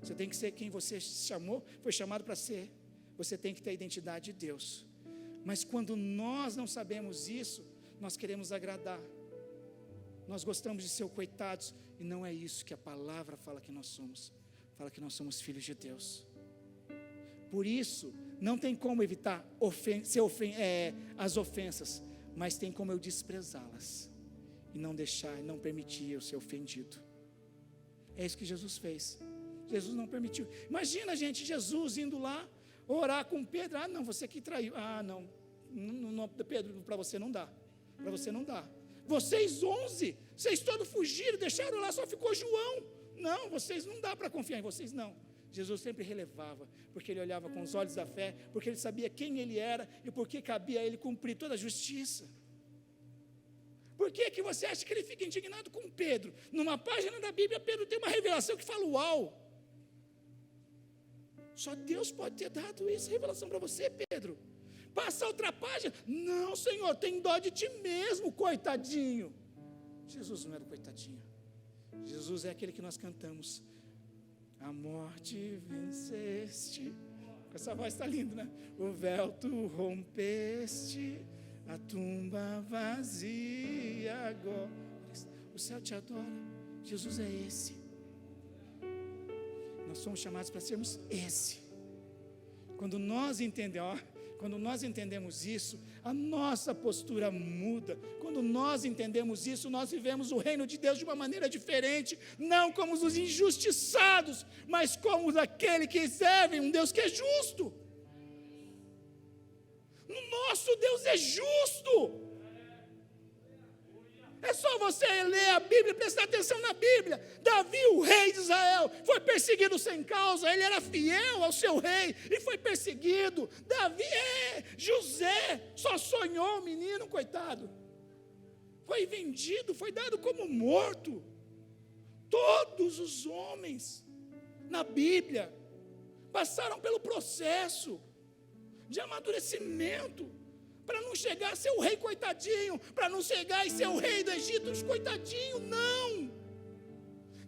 Você tem que ser quem você chamou, foi chamado para ser. Você tem que ter a identidade de Deus. Mas quando nós não sabemos isso, nós queremos agradar. Nós gostamos de ser o coitados, e não é isso que a palavra fala que nós somos. Fala que nós somos filhos de Deus. Por isso, não tem como evitar as ofensas, mas tem como eu desprezá-las, e não deixar, não permitir eu ser ofendido. É isso que Jesus fez. Jesus não permitiu. Imagina, gente, Jesus indo lá, orar com Pedro. Não, você que traiu. Não, Pedro, para você não dá. Para você não dá. Vocês 11, vocês todos fugiram, deixaram lá, só ficou João. Não, vocês não dá para confiar em vocês, não. Jesus sempre relevava, porque ele olhava com os olhos da fé, porque ele sabia quem ele era e porque cabia a ele cumprir toda a justiça. Por que você acha que ele fica indignado com Pedro? Numa página da Bíblia, Pedro tem uma revelação que fala, uau! Só Deus pode ter dado essa revelação para você, Pedro. Passa outra página. Não, Senhor, tem dó de ti mesmo, coitadinho. Jesus não era o coitadinho. Jesus é aquele que nós cantamos. A morte venceste, Essa voz está linda, né? O véu tu rompeste, a tumba vazia agora. O céu te adora. Jesus é esse. Nós somos chamados para sermos esse. Quando nós entendemos isso, a nossa postura muda. Quando nós entendemos isso, nós vivemos o reino de Deus de uma maneira diferente, não como os injustiçados, mas como aquele que serve um Deus que é justo. O nosso Deus é justo. É só você ler a Bíblia, prestar atenção na Bíblia. Davi, o rei de Israel, foi perseguido sem causa. Ele era fiel ao seu rei e foi perseguido. José só sonhou o menino, coitado. Foi vendido, foi dado como morto. Todos os homens na Bíblia passaram pelo processo de amadurecimento, para não chegar a ser o rei coitadinho, para não chegar e ser o rei do Egito, os coitadinhos, não.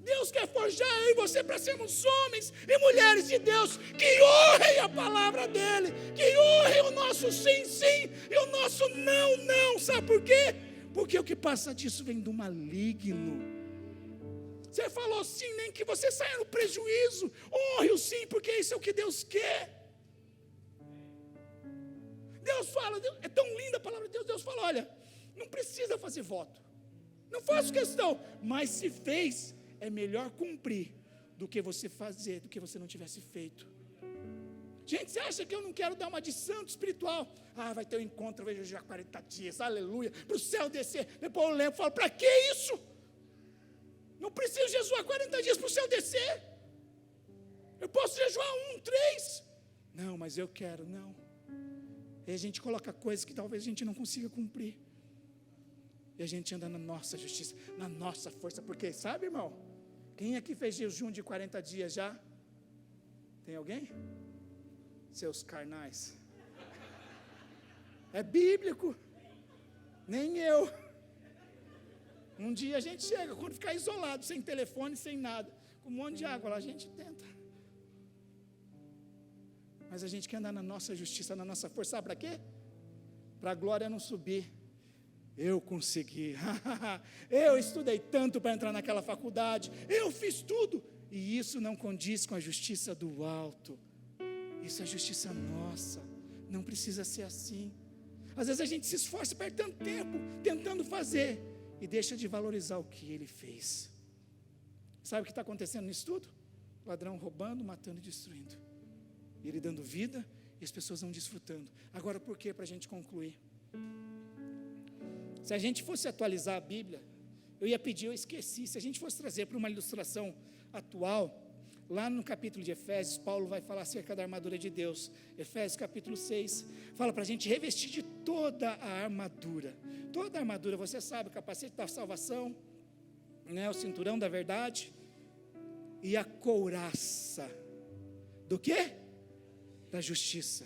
Deus quer forjar eu e você para sermos homens e mulheres de Deus, que honrem a palavra dEle, que honrem o nosso sim, sim, e o nosso não, não. Sabe por quê? Porque o que passa disso vem do maligno. Você falou sim, nem que você saia no prejuízo, honre o sim, porque isso é o que Deus quer. Deus fala, é tão linda a palavra de Deus, Deus fala, olha, não precisa fazer voto, não faço questão, mas se fez, é melhor cumprir do que você fazer, do que você não tivesse feito. Gente, você acha que eu não quero dar uma de santo espiritual? Vai ter um encontro, eu vejo já 40 dias, aleluia, para o céu descer. Depois eu lembro e falo, para que isso? Não preciso jejuar 40 dias para o céu descer. Eu posso jejuar 3. Não, mas eu quero, não. E a gente coloca coisas que talvez a gente não consiga cumprir. E a gente anda na nossa justiça, na nossa força. Porque, sabe, irmão? Quem aqui fez jejum de 40 dias já? Tem alguém? Seus carnais. É bíblico. Nem eu. Um dia a gente chega, quando ficar isolado, sem telefone, sem nada, com um monte de água lá, a gente tenta. Mas a gente quer andar na nossa justiça, na nossa força. Sabe para quê? Para a glória não subir. Eu consegui. Eu estudei tanto para entrar naquela faculdade. Eu fiz tudo. E isso não condiz com a justiça do alto. Isso é justiça nossa. Não precisa ser assim. Às vezes a gente se esforça, perde tanto tempo tentando fazer e deixa de valorizar o que ele fez. Sabe o que está acontecendo nisso tudo? O ladrão roubando, matando e destruindo. E ele dando vida e as pessoas não desfrutando. Agora, por quê? Para a gente concluir. Se a gente fosse atualizar a Bíblia, eu ia pedir, eu esqueci. Se a gente fosse trazer para uma ilustração atual, lá no capítulo de Efésios, Paulo vai falar acerca da armadura de Deus. Efésios capítulo 6, fala para a gente revestir de toda a armadura. Toda a armadura, você sabe, o capacete da salvação, né, o cinturão da verdade e a couraça. Do quê? Da justiça.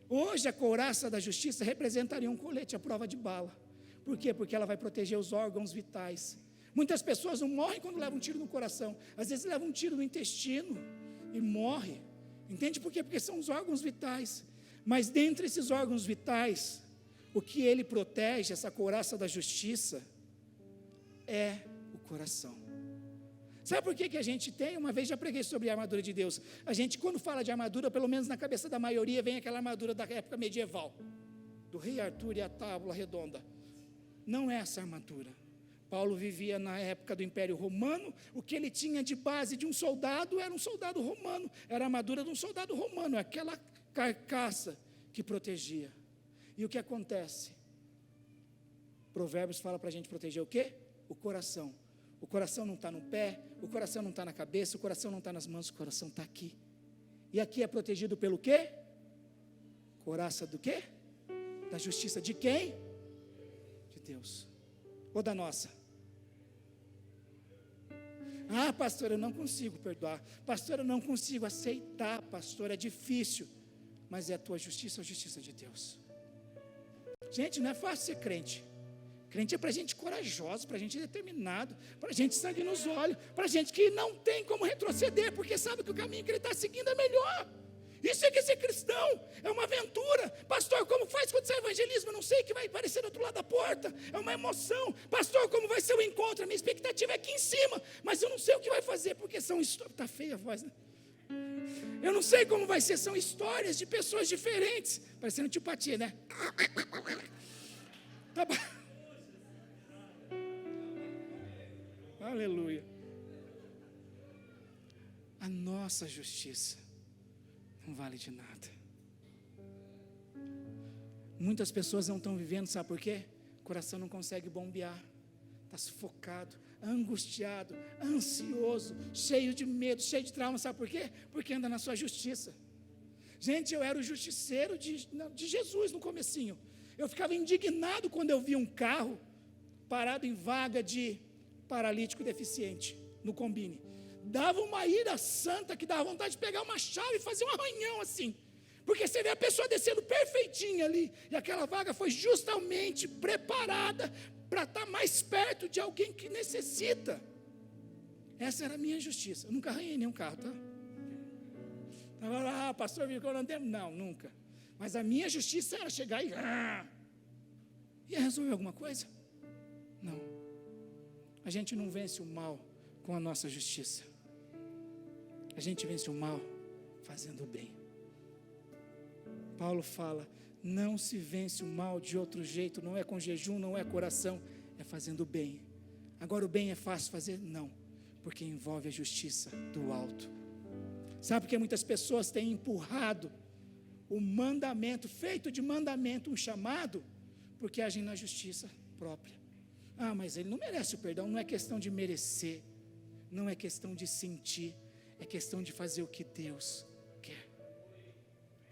Hoje a couraça da justiça representaria um colete à prova de bala. Por quê? Porque ela vai proteger os órgãos vitais. Muitas pessoas não morrem quando levam um tiro no coração. Às vezes levam um tiro no intestino e morre. Entende por quê? Porque são os órgãos vitais. Mas dentre esses órgãos vitais, o que ele protege, essa couraça da justiça, é o coração. Sabe por que a gente tem? Uma vez já preguei sobre a armadura de Deus. A gente, quando fala de armadura, pelo menos na cabeça da maioria, vem aquela armadura da época medieval, do rei Arthur e a tábua redonda. Não é essa armadura. Paulo vivia na época do Império Romano. O que ele tinha de base de um soldado era um soldado romano. Era a armadura de um soldado romano, aquela carcaça que protegia. E o que acontece? Provérbios fala para a gente proteger o quê? O coração. O coração não está no pé, o coração não está na cabeça, o coração não está nas mãos, o coração está aqui. E aqui é protegido pelo quê? Couraça do quê? Da justiça de quem? De Deus. Ou da nossa? Pastor, eu não consigo perdoar. Pastor, eu não consigo aceitar. Pastor, é difícil. Mas é a tua justiça ou a justiça de Deus? Gente, não é fácil ser crente. Crente é para gente corajoso, para gente determinado, para gente sangue nos olhos, para gente que não tem como retroceder, porque sabe que o caminho que ele está seguindo é melhor. Isso é que é ser cristão, é uma aventura. Pastor, como faz quando sai evangelismo? Eu não sei o que vai aparecer do outro lado da porta, é uma emoção. Pastor, como vai ser o encontro? A minha expectativa é aqui em cima, mas eu não sei o que vai fazer, porque são histórias. Está feia a voz, né? Eu não sei como vai ser, são histórias de pessoas diferentes, parecendo tipatia, né? Tá bom. Aleluia. A nossa justiça não vale de nada. Muitas pessoas não estão vivendo, sabe por quê? O coração não consegue bombear, está sufocado, angustiado, ansioso, cheio de medo, cheio de trauma, sabe por quê? Porque anda na sua justiça. Gente, eu era o justiceiro de Jesus no comecinho. Eu ficava indignado quando eu via um carro parado em vaga de paralítico deficiente no Combine. Dava uma ira santa que dava vontade de pegar uma chave e fazer um arranhão assim. Porque você vê a pessoa descendo perfeitinha ali, e aquela vaga foi justamente preparada para estar mais perto de alguém que necessita. Essa era a minha justiça. Eu nunca arranhei nenhum carro, tá? Estava lá, pastor, viu que eu não andei? Não, nunca. Mas a minha justiça era chegar e... Ia resolver alguma coisa? Não. A gente não vence o mal com a nossa justiça. A gente vence o mal fazendo o bem. Paulo fala, não se vence o mal de outro jeito, não é com jejum, não é coração, é fazendo o bem. Agora o bem é fácil fazer? Não, porque envolve a justiça do alto. Sabe por que muitas pessoas têm empurrado o mandamento, feito de mandamento, um chamado, porque agem na justiça própria. Ah, mas ele não merece o perdão. Não é questão de merecer, não é questão de sentir, é questão de fazer o que Deus quer.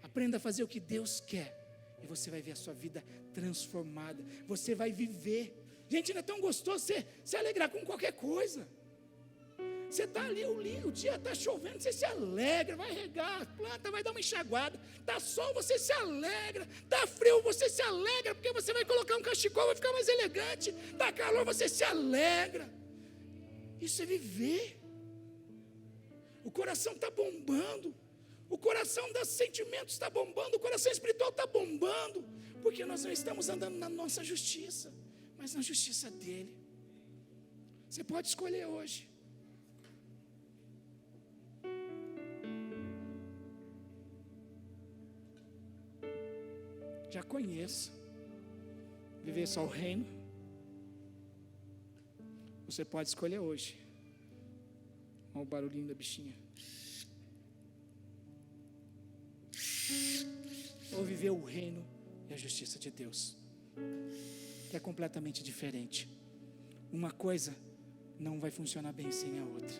Aprenda a fazer o que Deus quer, e você vai ver a sua vida transformada, você vai viver. Gente, não é tão gostoso você se alegrar com qualquer coisa. Você está ali, o dia está chovendo, você se alegra, vai regar a planta, vai dar uma enxaguada. Está sol, você se alegra. Está frio, você se alegra, porque você vai colocar um cachecol, vai ficar mais elegante. Está calor, você se alegra. Isso é viver. O coração está bombando, o coração dos sentimentos está bombando, o coração espiritual está bombando, porque nós não estamos andando na nossa justiça, mas na justiça dele. Você pode escolher hoje. Já conheço, viver só o reino. Você pode escolher hoje. Olha o barulhinho da bichinha. Ou viver o reino e a justiça de Deus, que é completamente diferente. Uma coisa não vai funcionar bem sem a outra.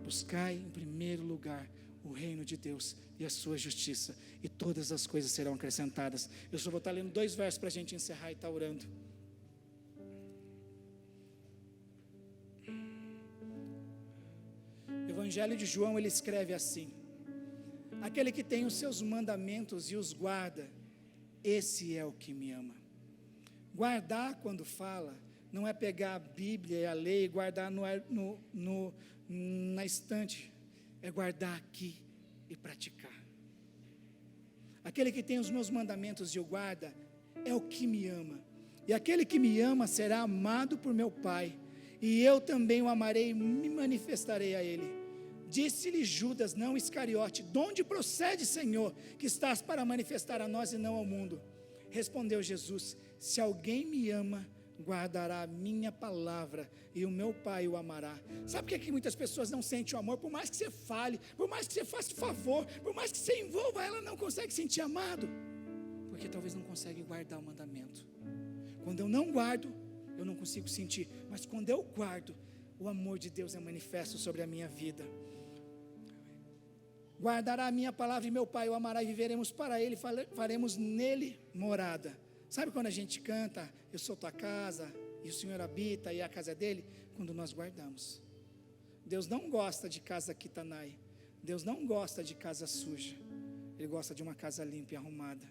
Buscai em primeiro lugar o reino de Deus e a sua justiça, e todas as coisas serão acrescentadas. Eu só vou estar lendo 2 versos para a gente encerrar e estar orando. O Evangelho de João, ele escreve assim: aquele que tem os seus mandamentos e os guarda, esse é o que me ama. Guardar, quando fala, não é pegar a Bíblia e a lei e guardar na estante, é guardar aqui e praticar. Aquele que tem os meus mandamentos e o guarda, é o que me ama. E aquele que me ama será amado por meu Pai, e eu também o amarei e me manifestarei a ele. Disse-lhe Judas, não Iscariote: de onde procede, Senhor, que estás para manifestar a nós e não ao mundo? Respondeu Jesus: se alguém me ama, guardará a minha palavra, e o meu Pai o amará. Sabe por que muitas pessoas não sentem o amor? Por mais que você fale, por mais que você faça favor, por mais que você envolva, ela não consegue sentir amado, porque talvez não consegue guardar o mandamento. Quando eu não guardo, eu não consigo sentir, mas quando eu guardo, o amor de Deus é manifesto sobre a minha vida. Guardará a minha palavra e meu Pai o amará, e viveremos para ele, faremos nele morada. Sabe quando a gente canta, eu sou tua casa, e o Senhor habita, e a casa é dele? Quando nós guardamos. Deus não gosta de casa quitanai, Deus não gosta de casa suja, Ele gosta de uma casa limpa e arrumada.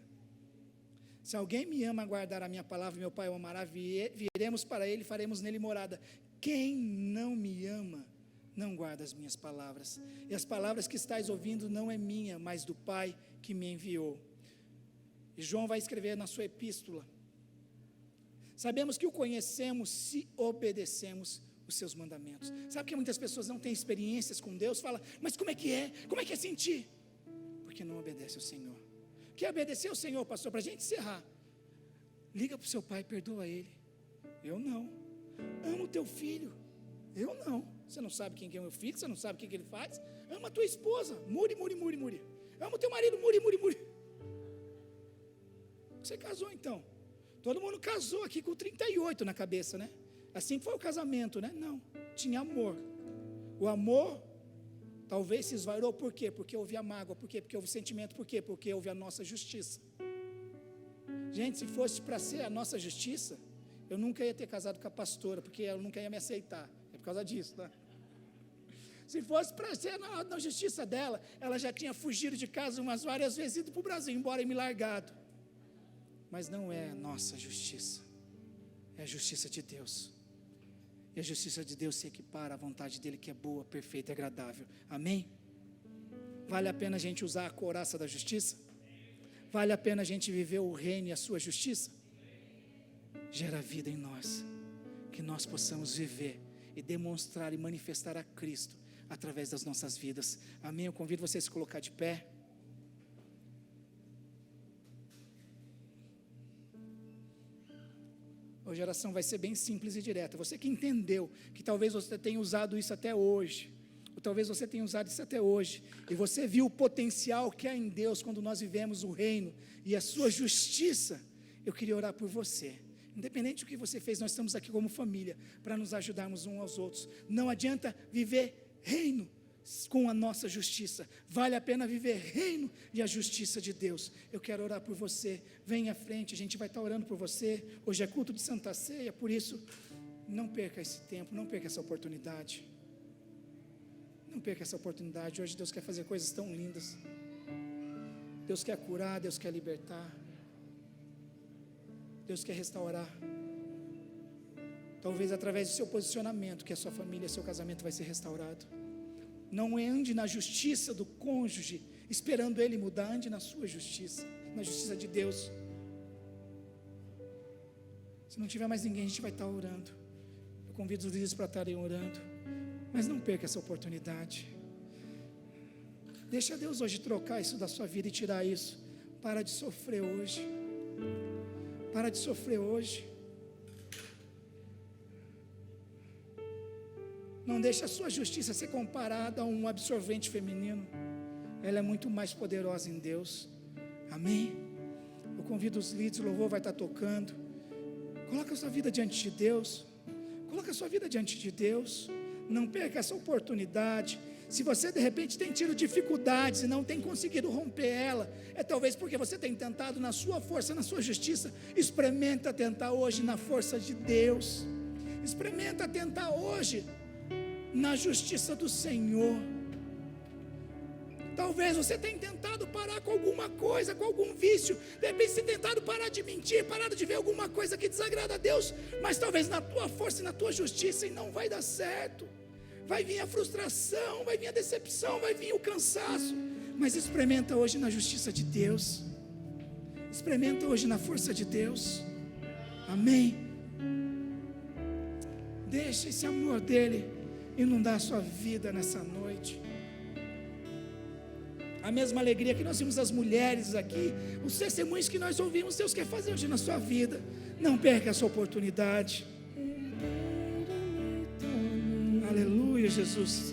Se alguém me ama, guardar a minha palavra, meu Pai o amará, viremos para ele, faremos nele morada. Quem não me ama, não guarda as minhas palavras. E as palavras que estáis ouvindo não é minha, mas do Pai que me enviou. E João vai escrever na sua epístola: sabemos que o conhecemos se obedecemos os seus mandamentos. Sabe que muitas pessoas não têm experiências com Deus? Fala, mas como é que é? Como é que é sentir? Porque não obedece ao Senhor. Quer obedecer ao Senhor, pastor? Para a gente encerrar, liga para o seu pai e perdoa ele. Eu não. Ama o teu filho. Eu não. Você não sabe quem é o meu filho, você não sabe o que ele faz. Ama a tua esposa. Muri. Ama o teu marido. Muri. Você casou então? Todo mundo casou aqui com 38 na cabeça, né? Assim que foi o casamento, né? Não, tinha amor. O amor talvez se esvairou, por quê? Porque houve a mágoa. Por quê? Porque houve sentimento. Por quê? Porque houve a nossa justiça. Gente, se fosse para ser a nossa justiça, eu nunca ia ter casado com a pastora, porque ela nunca ia me aceitar. É por causa disso, tá? Se fosse para ser na justiça dela, ela já tinha fugido de casa umas várias vezes, ido para o Brasil, embora e me largado. Mas não é a nossa justiça, é a justiça de Deus. E a justiça de Deus se equipara à vontade dEle, que é boa, perfeita e agradável. Amém? Vale a pena a gente usar a couraça da justiça? Vale a pena a gente viver o reino e a sua justiça? Gera vida em nós, que nós possamos viver e demonstrar e manifestar a Cristo através das nossas vidas. Amém? Eu convido você a se colocar de pé. Hoje a oração vai ser bem simples e direta. Você que entendeu que talvez você tenha usado isso até hoje, ou talvez você tenha usado isso até hoje, e você viu o potencial que há em Deus quando nós vivemos o reino e a sua justiça, eu queria orar por você. Independente do que você fez, nós estamos aqui como família para nos ajudarmos uns aos outros. Não adianta viver reino com a nossa justiça, vale a pena viver reino e a justiça de Deus. Eu quero orar por você, vem à frente, a gente vai estar orando por você. Hoje é culto de Santa Ceia, por isso não perca esse tempo, não perca essa oportunidade, não perca essa oportunidade. Hoje Deus quer fazer coisas tão lindas, Deus quer curar, Deus quer libertar, Deus quer restaurar. Talvez através do seu posicionamento, que a sua família, seu casamento vai ser restaurado. Não ande na justiça do cônjuge, esperando ele mudar, ande na sua justiça, na justiça de Deus. Se não tiver mais ninguém, a gente vai estar orando. Eu convido os líderes para estarem orando, mas não perca essa oportunidade. Deixa Deus hoje trocar isso da sua vida e tirar isso. Para de sofrer hoje. Para de sofrer hoje. Não deixe a sua justiça ser comparada a um absorvente feminino. Ela é muito mais poderosa em Deus. Amém? Eu convido os líderes, o louvor vai estar tocando. Coloca a sua vida diante de Deus. Coloca a sua vida diante de Deus. Não perca essa oportunidade. Se você de repente tem tido dificuldades e não tem conseguido romper ela, é talvez porque você tem tentado na sua força, na sua justiça. Experimenta tentar hoje na força de Deus. Experimenta tentar hoje na justiça do Senhor. Talvez você tenha tentado parar com alguma coisa, com algum vício. De repente você tem tentado parar de mentir, parar de ver alguma coisa que desagrada a Deus, mas talvez na tua força e na tua justiça, e não vai dar certo. Vai vir a frustração, vai vir a decepção, vai vir o cansaço. Mas experimenta hoje na justiça de Deus. Experimenta hoje na força de Deus. Amém? Deixa esse amor dele inundar a sua vida nessa noite. A mesma alegria que nós vimos as mulheres aqui, os testemunhos que nós ouvimos, Deus quer fazer hoje na sua vida. Não perca essa oportunidade. Aleluia, Jesus.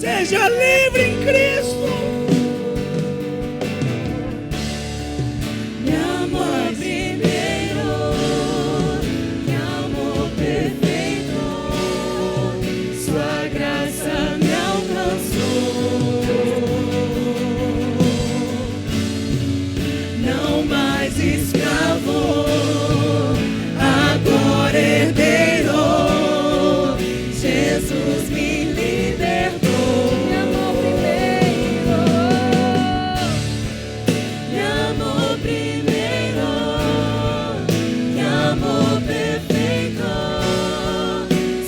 Seja livre em Cristo.
Me amou primeiro, me amou perfeito, sua graça me alcançou. Não mais escravo, agora herdeiro, Jesus me libertou. Me amou primeiro, me amou primeiro, me amou perfeito,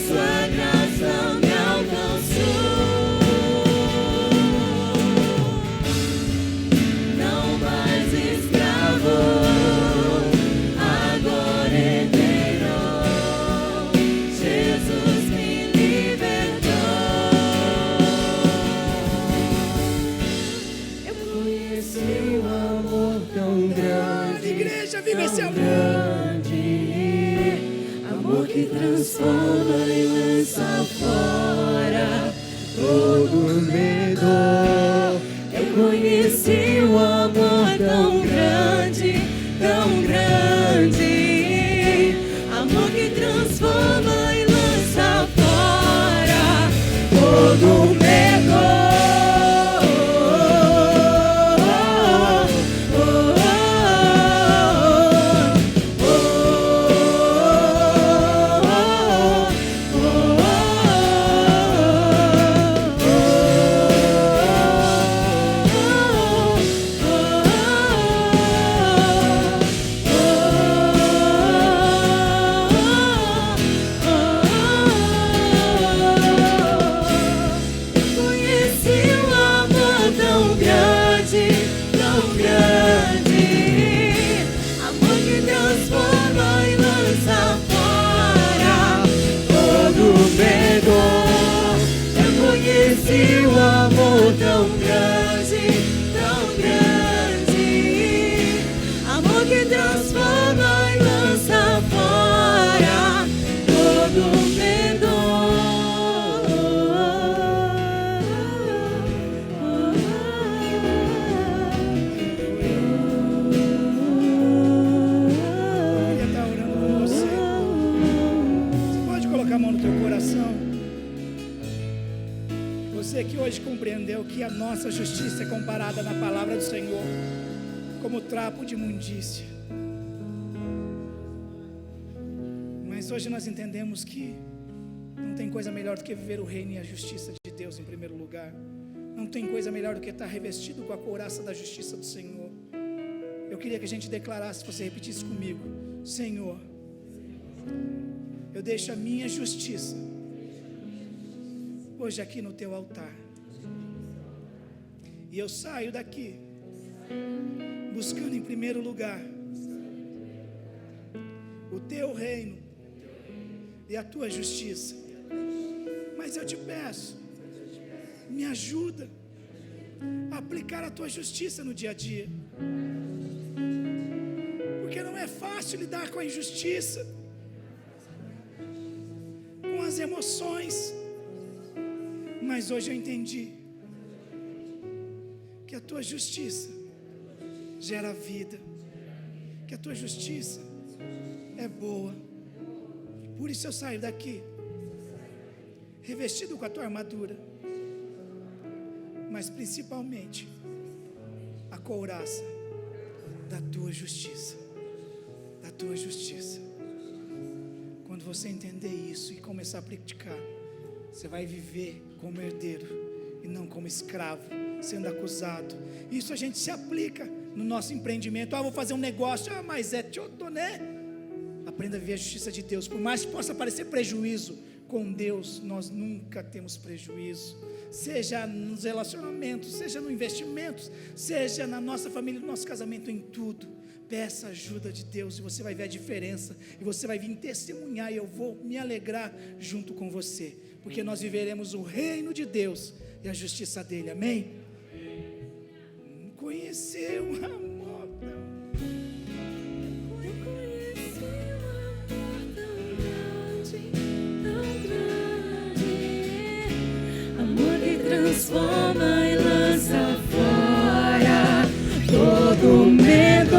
sua graça me alcançou. Não mais escravo, agora herdeiro, Jesus me libertou. Eu conheci o amor tão grande,
Igreja, viva esse amor.
grande, amor que transforma e lança fora todo medo. Eu conheci o amor tão grande, amor que transforma e lança fora todo medo. Conheci o amor tão grande, amor que transforma e lança fora todo medo. Eu conheci o amor tão grande, amor que transforma e lança fora todo medo.
Ele está orando por você. Você pode colocar a mão no teu coração. Você que hoje compreendeu que a nossa justiça é comparada na palavra do Senhor como trapo de imundícia. Mas hoje nós entendemos que não tem coisa melhor do que viver o reino e a justiça de Deus em primeiro lugar. Não tem coisa melhor do que estar revestido com a couraça da justiça do Senhor. Eu queria que a gente declarasse, se você repetisse comigo: Senhor, eu deixo a minha justiça hoje aqui no teu altar. E eu saio daqui buscando em primeiro lugar o teu reino e a tua justiça. Mas eu te peço, me ajuda a aplicar a tua justiça no dia a dia, porque não é fácil lidar com a injustiça, com as emoções. Mas hoje eu entendi que a tua justiça gera vida, que a tua justiça é boa. Por isso eu saio daqui revestido com a tua armadura, mas principalmente a couraça da tua justiça, da tua justiça. Quando você entender isso e começar a praticar, você vai viver como herdeiro e não como escravo, sendo acusado. Isso a gente se aplica no nosso empreendimento. Vou fazer um negócio, mas é né? Aprenda a viver a justiça de Deus. Por mais que possa parecer prejuízo, com Deus nós nunca temos prejuízo. Seja nos relacionamentos, seja no investimento, seja na nossa família, no nosso casamento, em tudo. Peça ajuda de Deus e você vai ver a diferença. E você vai vir testemunhar e eu vou me alegrar junto com você. Porque nós viveremos o reino de Deus e a justiça dele, amém? Conheceu o amor
Amor que transforma e lança fora todo medo.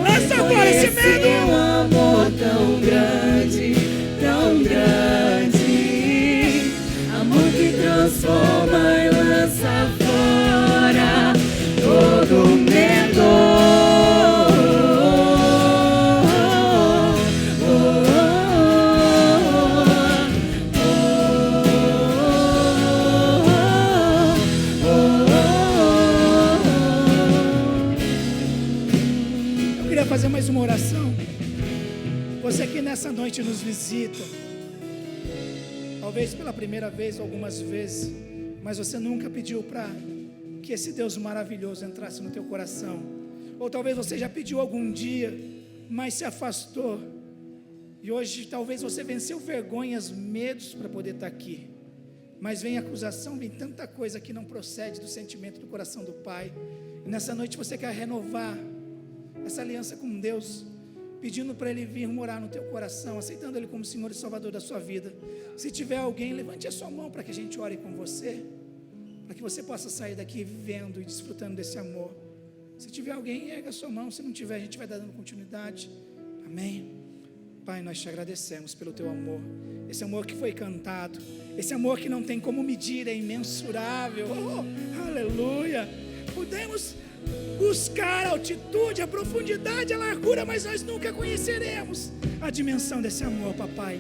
Lança fora esse medo.
Um amor tão grande, tão grande. Amor que transforma e lança fora todo medo.
Fazer mais uma oração. Você que nessa noite nos visita, talvez pela primeira vez, algumas vezes, mas você nunca pediu para que esse Deus maravilhoso entrasse no teu coração, ou talvez você já pediu algum dia, mas se afastou, e hoje talvez você venceu vergonhas, medos para poder estar aqui, mas vem acusação, vem tanta coisa que não procede do sentimento do coração do Pai, e nessa noite você quer renovar essa aliança com Deus, pedindo para Ele vir morar no teu coração, aceitando Ele como Senhor e Salvador da sua vida. Se tiver alguém, levante a sua mão para que a gente ore com você, para que você possa sair daqui vivendo e desfrutando desse amor. Se tiver alguém, erga a sua mão. Se não tiver, a gente vai dar dando continuidade. Amém. Pai, nós te agradecemos pelo teu amor, esse amor que foi cantado, esse amor que não tem como medir, é imensurável. Oh, aleluia. Podemos buscar a altitude, a profundidade, a largura, mas nós nunca conheceremos a dimensão desse amor, papai.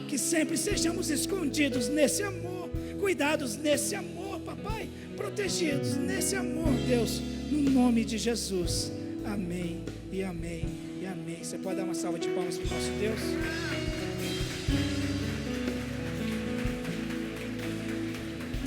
Que sempre sejamos escondidos nesse amor, cuidados nesse amor, papai, protegidos nesse amor, Deus, no nome de Jesus. Amém e amém e amém. Você pode dar uma salva de palmas para o nosso Deus?